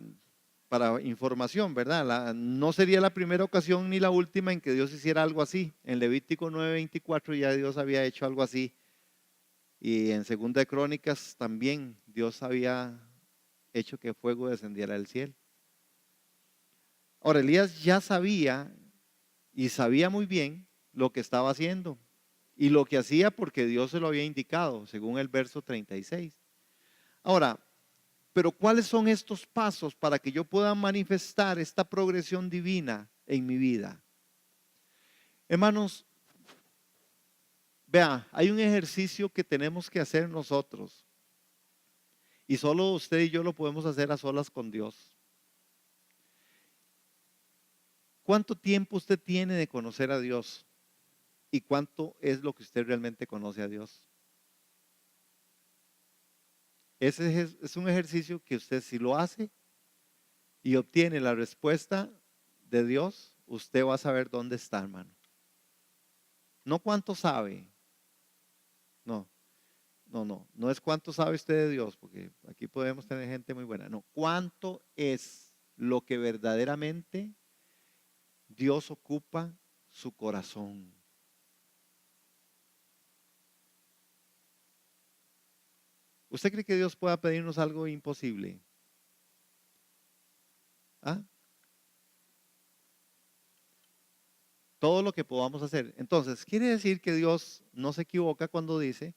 para información, ¿verdad? No sería la primera ocasión ni la última en que Dios hiciera algo así. En Levítico 9:24 ya Dios había hecho algo así. Y en Segunda de Crónicas también Dios había hecho que fuego descendiera del cielo. Ahora, Elías ya sabía y sabía muy bien lo que estaba haciendo y lo que hacía porque Dios se lo había indicado, según el verso 36. Ahora, pero ¿cuáles son estos pasos para que yo pueda manifestar esta progresión divina en mi vida? Hermanos, vea, hay un ejercicio que tenemos que hacer nosotros y solo usted y yo lo podemos hacer a solas con Dios. ¿Cuánto tiempo usted tiene de conocer a Dios? ¿Y cuánto es lo que usted realmente conoce a Dios? Ese es un ejercicio que usted si lo hace y obtiene la respuesta de Dios, usted va a saber dónde está, hermano. No cuánto sabe. No, no es cuánto sabe usted de Dios, porque aquí podemos tener gente muy buena. No, cuánto es lo que verdaderamente Dios ocupa su corazón. ¿Usted cree que Dios pueda pedirnos algo imposible? ¿Ah? Todo lo que podamos hacer. Entonces, quiere decir que Dios no se equivoca cuando dice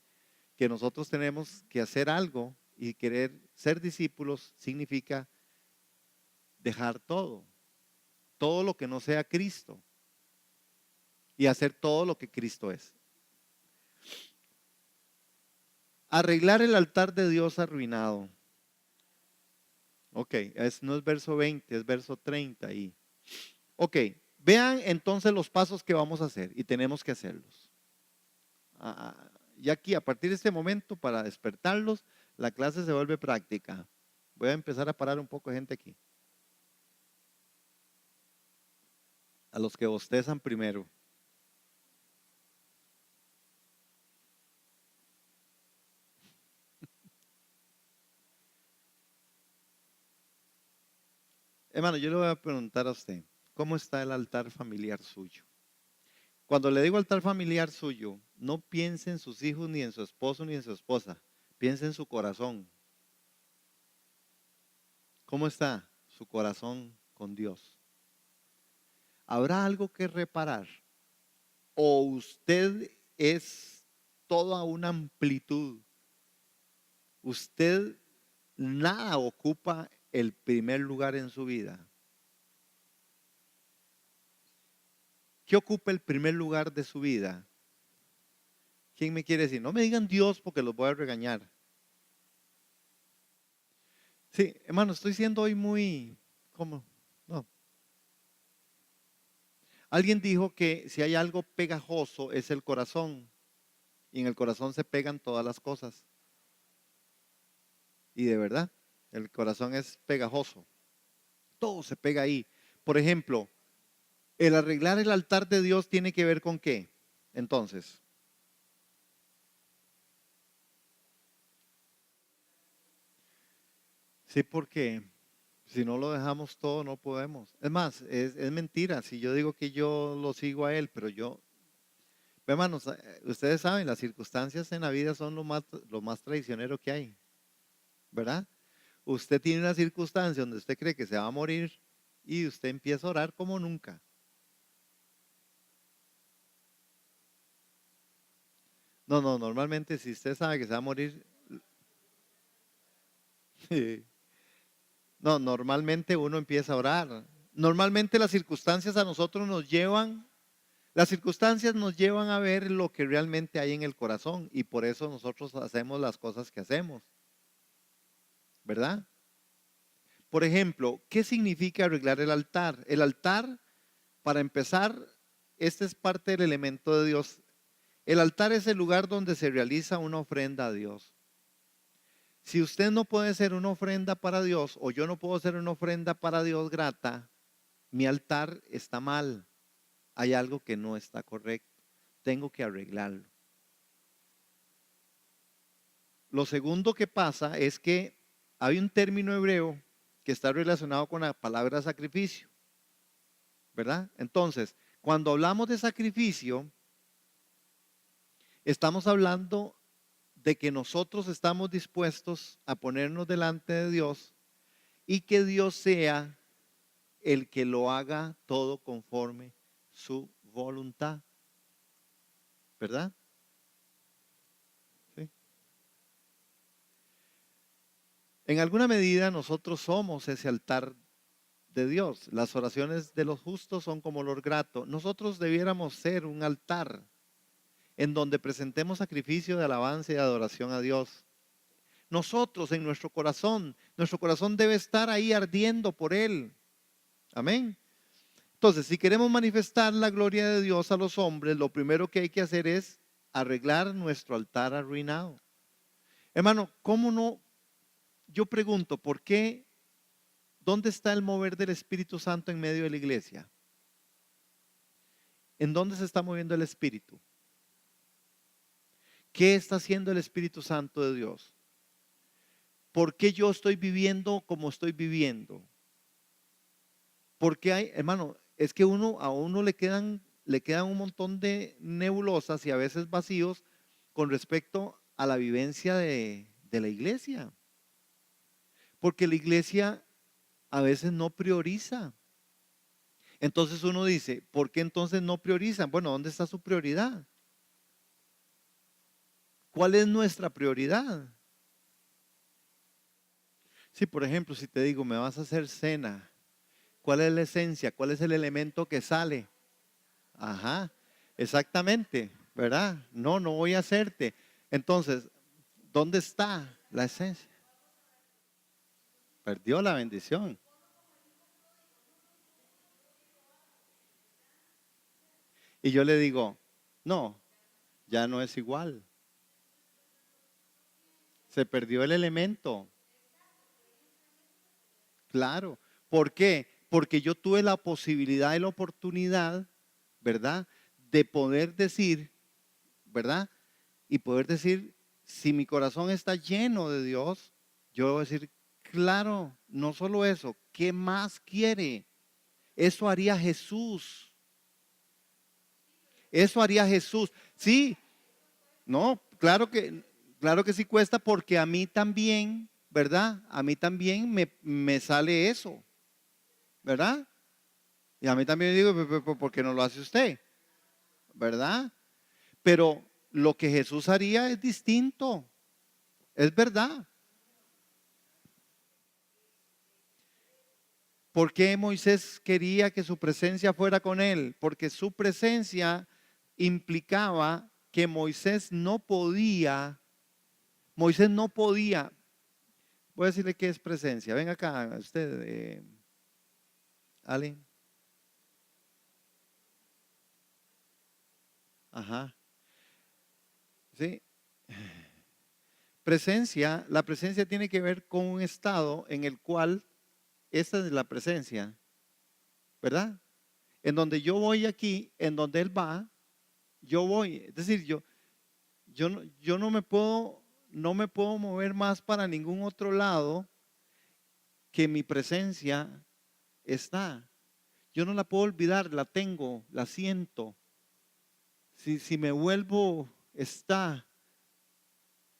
que nosotros tenemos que hacer algo y querer ser discípulos significa dejar todo lo que no sea Cristo y hacer todo lo que Cristo es. Arreglar el altar de Dios arruinado. Ok, no es verso 20, es verso 30 ahí. Ok, vean entonces los pasos que vamos a hacer y tenemos que hacerlos. Y aquí, a partir de este momento, para despertarlos, la clase se vuelve práctica. Voy a empezar a parar un poco de gente aquí. A los que bostezan primero. Hermano, yo le voy a preguntar a usted, ¿cómo está el altar familiar suyo? Cuando le digo altar familiar suyo, no piense en sus hijos, ni en su esposo, ni en su esposa. Piense en su corazón. ¿Cómo está su corazón con Dios? ¿Habrá algo que reparar? ¿O usted es toda una amplitud? Usted nada ocupa el primer lugar en su vida. ¿Qué ocupa el primer lugar de su vida? ¿Quién me quiere decir? No me digan Dios porque los voy a regañar. Sí, hermano, estoy siendo hoy muy, ¿cómo? No. Alguien dijo que si hay algo pegajoso es el corazón. Y en el corazón se pegan todas las cosas. Y de verdad, el corazón es pegajoso. Todo se pega ahí. Por ejemplo, el arreglar el altar de Dios tiene que ver con qué. Entonces, sí, porque si no lo dejamos todo, no podemos. Es más, es mentira. Si yo digo que yo lo sigo a Él, pero yo, hermanos, ustedes saben, las circunstancias en la vida son lo más traicionero que hay, ¿verdad? Usted tiene una circunstancia donde usted cree que se va a morir y usted empieza a orar como nunca. No, no, normalmente si usted sabe que se va a morir, no, normalmente uno empieza a orar. Normalmente las circunstancias a nosotros nos llevan, las circunstancias nos llevan a ver lo que realmente hay en el corazón y por eso nosotros hacemos las cosas que hacemos, ¿verdad? Por ejemplo, ¿qué significa arreglar el altar? El altar, para empezar, este es parte del elemento de Dios. El altar es el lugar donde se realiza una ofrenda a Dios. Si usted no puede ser una ofrenda para Dios o yo no puedo ser una ofrenda para Dios grata, mi altar está mal. Hay algo que no está correcto. Tengo que arreglarlo. Lo segundo que pasa es que hay un término hebreo que está relacionado con la palabra sacrificio, ¿verdad? Entonces, cuando hablamos de sacrificio, estamos hablando de que nosotros estamos dispuestos a ponernos delante de Dios y que Dios sea el que lo haga todo conforme su voluntad, ¿verdad? ¿Sí? En alguna medida nosotros somos ese altar de Dios. Las oraciones de los justos son como olor grato. Nosotros debiéramos ser un altar en donde presentemos sacrificio de alabanza y de adoración a Dios. Nosotros en nuestro corazón debe estar ahí ardiendo por Él. Amén. Entonces, si queremos manifestar la gloria de Dios a los hombres, lo primero que hay que hacer es arreglar nuestro altar arruinado. Hermano, ¿cómo no? Yo pregunto, ¿por qué? ¿Dónde está el mover del Espíritu Santo en medio de la iglesia? ¿En dónde se está moviendo el Espíritu? ¿Qué está haciendo el Espíritu Santo de Dios? ¿Por qué yo estoy viviendo como estoy viviendo? Porque hay, hermano, es que a uno le quedan un montón de nebulosas y a veces vacíos con respecto a la vivencia de la iglesia. Porque la iglesia a veces no prioriza. Entonces uno dice, ¿por qué entonces no priorizan? Bueno, ¿dónde está su prioridad? ¿Cuál es nuestra prioridad? Si, por ejemplo, si te digo, me vas a hacer cena, ¿cuál es la esencia? ¿Cuál es el elemento que sale? Ajá, exactamente, ¿verdad? No, no voy a hacerte. Entonces, ¿dónde está la esencia? Perdió la bendición. Y yo le digo, no, ya no es igual. Se perdió el elemento. Claro. ¿Por qué? Porque yo tuve la posibilidad y la oportunidad, ¿verdad? De poder decir, ¿verdad? Y poder decir, si mi corazón está lleno de Dios, yo voy a decir, claro, no solo eso, ¿qué más quiere? Eso haría Jesús. Eso haría Jesús. Sí, no, claro que sí cuesta porque a mí también, ¿verdad? A mí también me sale eso, ¿verdad? Y a mí también digo, ¿por qué no lo hace usted? ¿Verdad? Pero lo que Jesús haría es distinto, es verdad. ¿Por qué Moisés quería que su presencia fuera con él? Porque su presencia implicaba que Moisés no podía, voy a decirle qué es presencia. Ven acá, usted, Ale. Ajá. Sí. Presencia, la presencia tiene que ver con un estado en el cual esta es la presencia, ¿verdad? En donde yo voy aquí, en donde Él va, yo voy. Es decir, yo no me puedo mover más para ningún otro lado que mi presencia está. Yo no la puedo olvidar, la tengo, la siento. Si me vuelvo, está.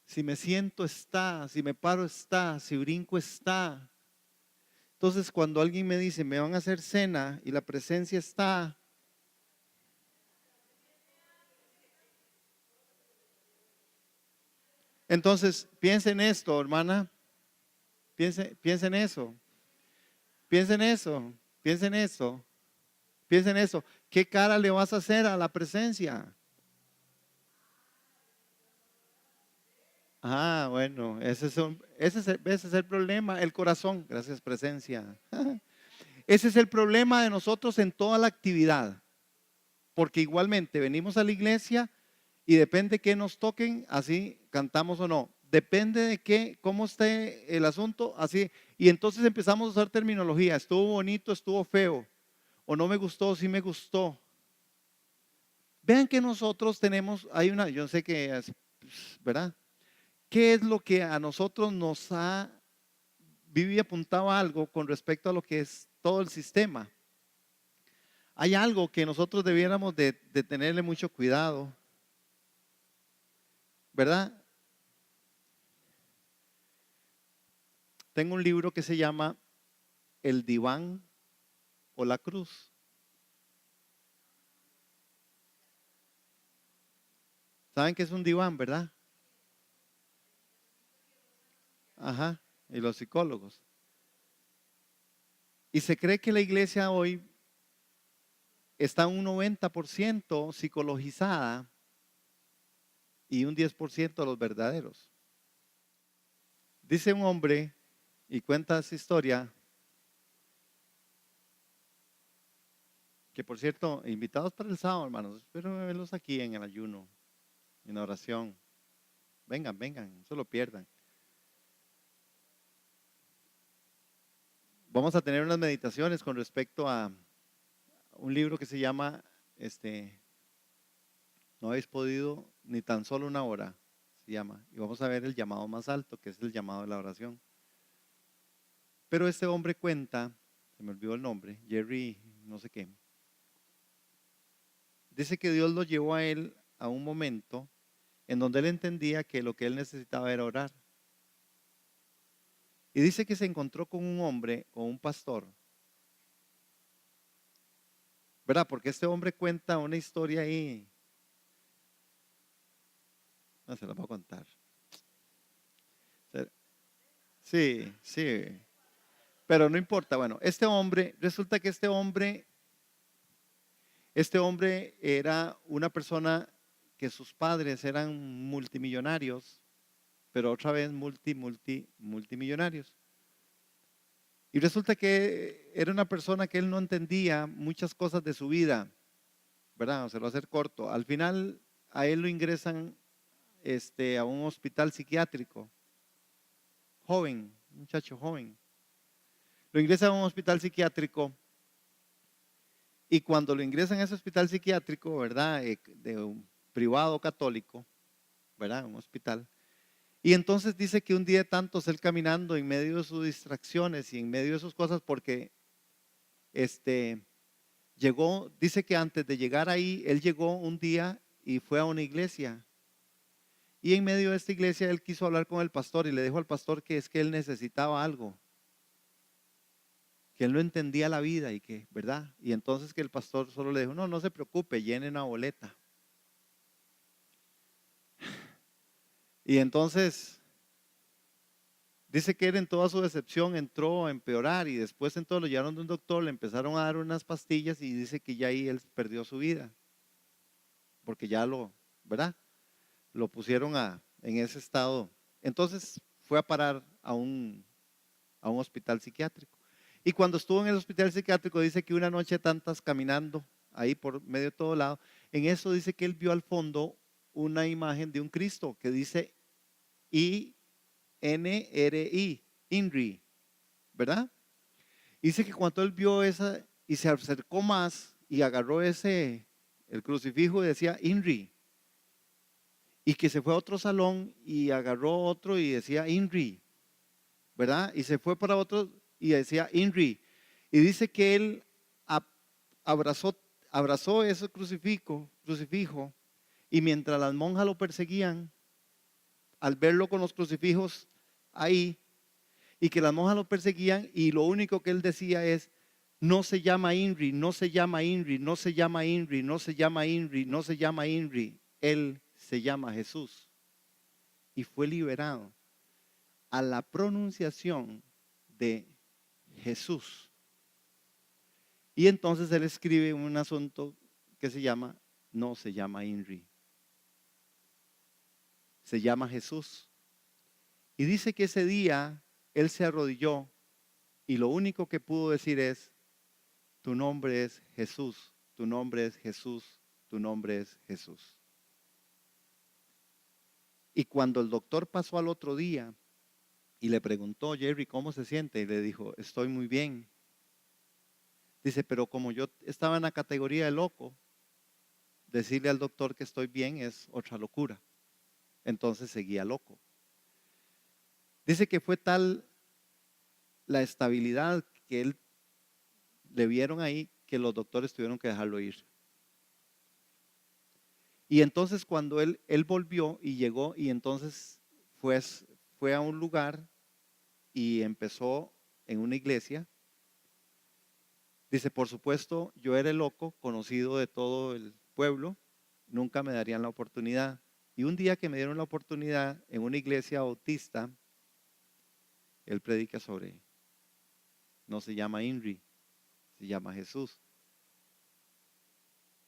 Si me siento, está. Si me paro, está. Si brinco, está. Entonces, cuando alguien me dice, me van a hacer cena y la presencia está, entonces piensa en esto, hermana. Piensa en eso. Piensa en eso. Piensa en eso. Piensa en eso. ¿Qué cara le vas a hacer a la presencia? Ah, bueno, ese es el problema, el corazón. Gracias, presencia. Ese es el problema de nosotros en toda la actividad. Porque igualmente venimos a la iglesia y depende que nos toquen, así cantamos o no. Depende de qué, cómo esté el asunto, así. Y entonces empezamos a usar terminología. Estuvo bonito, estuvo feo. O no me gustó, sí me gustó. Vean que nosotros tenemos, yo sé que, ¿verdad? ¿Qué es lo que a nosotros nos ha, Vivi apuntaba algo con respecto a lo que es todo el sistema? Hay algo que nosotros debiéramos de tenerle mucho cuidado, ¿verdad? Tengo un libro que se llama El diván o la cruz. ¿Saben qué es un diván, verdad? Ajá, y los psicólogos. Y se cree que la iglesia hoy está un 90% psicologizada y un 10% los verdaderos. Dice un hombre y cuenta esa historia, que por cierto, invitados para el sábado, hermanos, espero verlos aquí en el ayuno, en la oración. Vengan, vengan, no se lo pierdan. Vamos a tener unas meditaciones con respecto a un libro que se llama, no habéis podido ni tan solo una hora, se llama. Y vamos a ver el llamado más alto, que es el llamado de la oración. Pero este hombre cuenta, se me olvidó el nombre, Jerry, no sé qué. Dice que Dios lo llevó a él a un momento en donde él entendía que lo que él necesitaba era orar. Y dice que se encontró con un hombre, con un pastor, ¿verdad? Porque este hombre cuenta una historia ahí. No se la voy a contar. Sí, sí. Pero no importa. Bueno, resulta que este hombre era una persona que sus padres eran multimillonarios, pero otra vez multimillonarios. Y resulta que era una persona que él no entendía muchas cosas de su vida, ¿verdad? Se lo voy a hacer corto. Al final a él lo ingresan a un hospital psiquiátrico, joven, un muchacho joven. Lo ingresan a un hospital psiquiátrico y cuando lo ingresan a ese hospital psiquiátrico, ¿verdad? De un privado católico, ¿verdad? Un hospital. Y entonces dice que un día de tantos él caminando en medio de sus distracciones y en medio de sus cosas porque llegó, dice que antes de llegar ahí, él llegó un día y fue a una iglesia. Y en medio de esta iglesia él quiso hablar con el pastor y le dijo al pastor que es que él necesitaba algo, que él no entendía la vida y que, ¿verdad? Y entonces que el pastor solo le dijo, no, no se preocupe, llene una boleta. Y entonces dice que él en toda su decepción entró a empeorar y después entonces lo llevaron de un doctor, le empezaron a dar unas pastillas y dice que ya ahí él perdió su vida, porque ya lo, ¿verdad? Lo pusieron en ese estado. Entonces fue a parar a un hospital psiquiátrico. Y cuando estuvo en el hospital psiquiátrico dice que una noche tantas caminando ahí por medio de todo lado, en eso dice que él vio al fondo una imagen de un Cristo que dice INRI, INRI, ¿verdad? Dice que cuando él vio esa y se acercó más y agarró el crucifijo y decía INRI, y que se fue a otro salón y agarró otro y decía INRI, ¿verdad? Y se fue para otro y decía INRI. Y dice que él abrazó, abrazó ese crucifijo, y mientras las monjas lo perseguían, al verlo con los crucifijos ahí, y que las monjas lo perseguían, y lo único que él decía es, no se llama INRI, no se llama INRI, no se llama INRI, no se llama INRI, no se llama INRI. Él se llama Jesús. Y fue liberado a la pronunciación de Jesús. Y entonces él escribe un asunto que se llama, no se llama INRI, se llama Jesús. Y dice que ese día él se arrodilló y lo único que pudo decir es, tu nombre es Jesús, tu nombre es Jesús, tu nombre es Jesús. Y cuando el doctor pasó al otro día y le preguntó, Jerry, ¿cómo se siente? Y le dijo, estoy muy bien. Dice, pero como yo estaba en la categoría de loco, decirle al doctor que estoy bien es otra locura. Entonces seguía loco. Dice que fue tal la estabilidad que él le vieron ahí que los doctores tuvieron que dejarlo ir. Y entonces cuando él volvió y llegó y entonces fue a un lugar y empezó en una iglesia. Dice, por supuesto, yo era el loco, conocido de todo el pueblo, nunca me darían la oportunidad. Y un día que me dieron la oportunidad en una iglesia bautista, él predica sobre, no se llama INRI, se llama Jesús.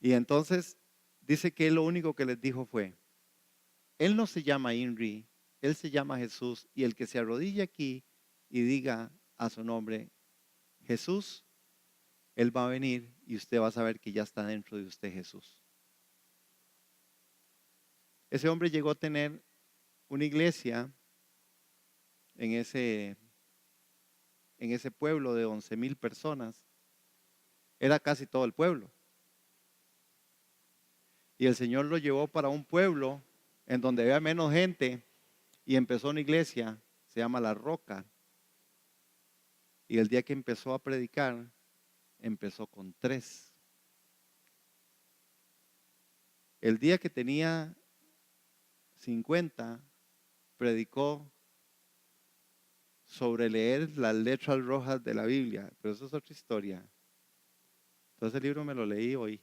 Y entonces dice que él lo único que les dijo fue, él no se llama INRI, él se llama Jesús, y el que se arrodille aquí y diga a su nombre, Jesús, él va a venir y usted va a saber que ya está dentro de usted Jesús. Ese hombre llegó a tener una iglesia en ese pueblo de 11,000 personas. Era casi todo el pueblo. Y el Señor lo llevó para un pueblo en donde había menos gente y empezó una iglesia, se llama La Roca. Y el día que empezó a predicar, empezó con 3. El día que tenía 50, predicó sobre leer las letras rojas de la Biblia, pero eso es otra historia. Entonces el libro me lo leí hoy.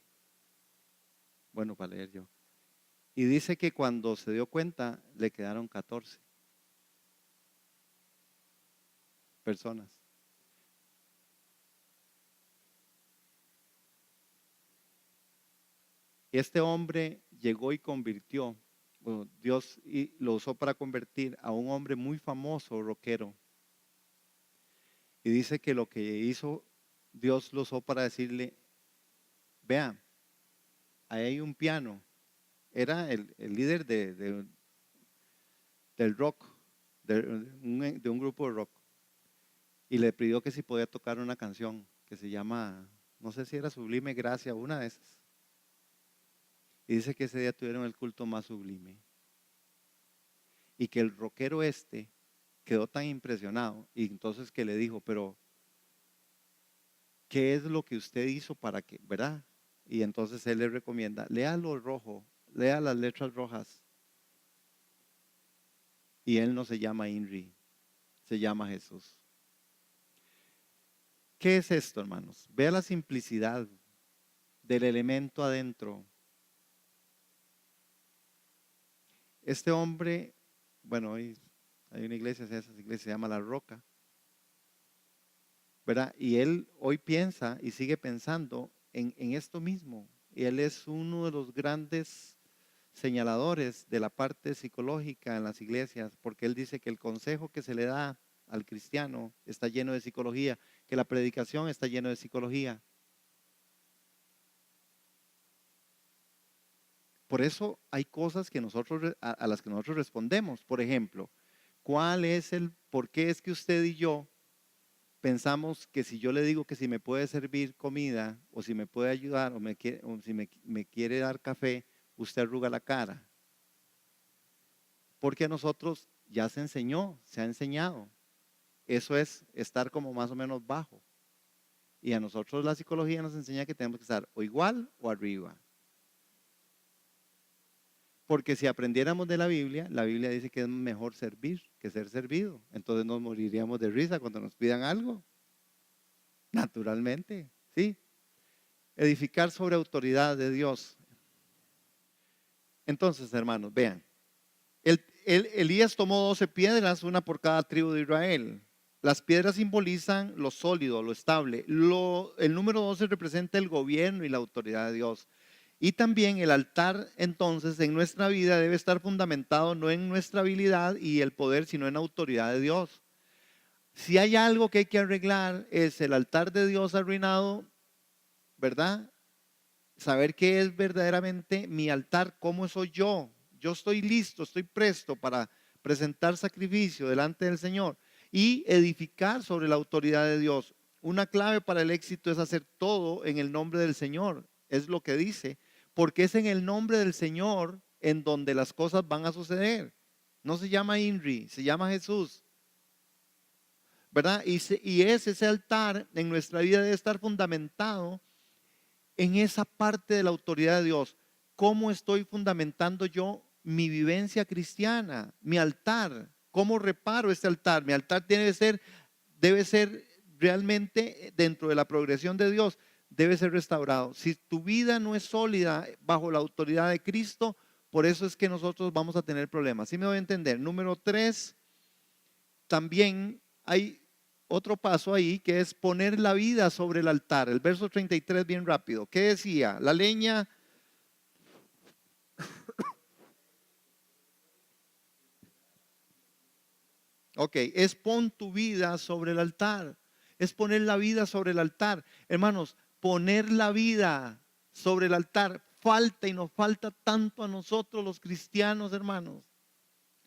Bueno, para leer yo. Y dice que cuando se dio cuenta, le quedaron 14 personas. Este hombre llegó y convirtió, bueno, Dios lo usó para convertir a un hombre muy famoso, rockero. Y dice que lo que hizo, Dios lo usó para decirle, vea, ahí hay un piano. Era el líder del rock, de un grupo de rock. Y le pidió que si podía tocar una canción que se llama, no sé si era Sublime Gracia, una de esas. Y dice que ese día tuvieron el culto más sublime. Y que el rockero quedó tan impresionado. Y entonces que le dijo, pero ¿qué es lo que usted hizo para que, verdad? Y entonces él le recomienda, lea lo rojo, lea las letras rojas. Y él no se llama INRI, se llama Jesús. ¿Qué es esto, hermanos? Vea la simplicidad del elemento adentro. Este hombre, bueno, hoy hay una iglesia, esa iglesia se llama La Roca, ¿verdad? Y él hoy piensa y sigue pensando en esto mismo. Y él es uno de los grandes señaladores de la parte psicológica en las iglesias, porque él dice que el consejo que se le da al cristiano está lleno de psicología, que la predicación está llena de psicología. Por eso hay cosas que a las que nosotros respondemos. Por ejemplo, ¿por qué es que usted y yo pensamos que si yo le digo que si me puede servir comida o si me puede ayudar o si me quiere dar café, usted arruga la cara? Porque a nosotros ya se ha enseñado. Eso es estar como más o menos bajo. Y a nosotros la psicología nos enseña que tenemos que estar o igual o arriba. Porque si aprendiéramos de la Biblia dice que es mejor servir que ser servido. Entonces nos moriríamos de risa cuando nos pidan algo. Naturalmente, ¿sí? Edificar sobre autoridad de Dios. Entonces, hermanos, vean. Elías tomó 12 piedras, una por cada tribu de Israel. Las piedras simbolizan lo sólido, lo estable. El número 12 representa el gobierno y la autoridad de Dios. Y también el altar, entonces, en nuestra vida debe estar fundamentado no en nuestra habilidad y el poder, sino en la autoridad de Dios. Si hay algo que hay que arreglar, es el altar de Dios arruinado, ¿verdad? Saber qué es verdaderamente mi altar, cómo soy yo. Yo estoy listo, estoy presto para presentar sacrificio delante del Señor y edificar sobre la autoridad de Dios. Una clave para el éxito es hacer todo en el nombre del Señor, es lo que dice, porque es en el nombre del Señor en donde las cosas van a suceder. No se llama INRI, se llama Jesús, ¿verdad? Y ese altar en nuestra vida debe estar fundamentado en esa parte de la autoridad de Dios. ¿Cómo estoy fundamentando yo mi vivencia cristiana, mi altar? ¿Cómo reparo este altar? Mi altar debe ser realmente dentro de la progresión de Dios, debe ser restaurado. Si tu vida no es sólida bajo la autoridad de Cristo, por eso es que nosotros vamos a tener problemas. ¿Sí me doy a entender? Número 3, también hay otro paso ahí que es poner la vida sobre el altar. El verso 33 bien rápido. ¿Qué decía? La leña. Ok, es pon tu vida sobre el altar. Es poner la vida sobre el altar. Hermanos, poner la vida sobre el altar falta y nos falta tanto a nosotros los cristianos, hermanos.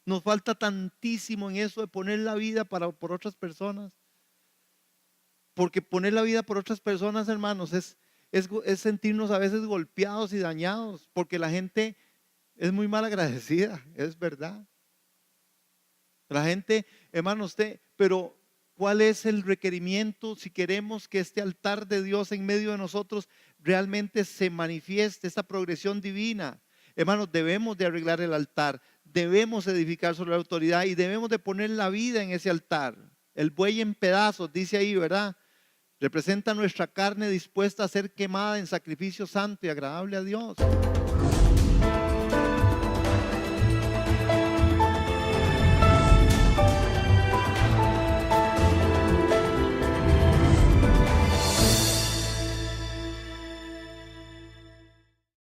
Nos falta tantísimo en eso de poner la vida por otras personas. Porque poner la vida por otras personas, hermanos, es sentirnos a veces golpeados y dañados. Porque la gente es muy mal agradecida, es verdad. La gente, hermano, pero ¿cuál es el requerimiento si queremos que este altar de Dios en medio de nosotros realmente se manifieste, esta progresión divina? Hermanos, debemos de arreglar el altar, debemos edificar sobre la autoridad y debemos de poner la vida en ese altar. El buey en pedazos, dice ahí, ¿verdad? Representa nuestra carne dispuesta a ser quemada en sacrificio santo y agradable a Dios.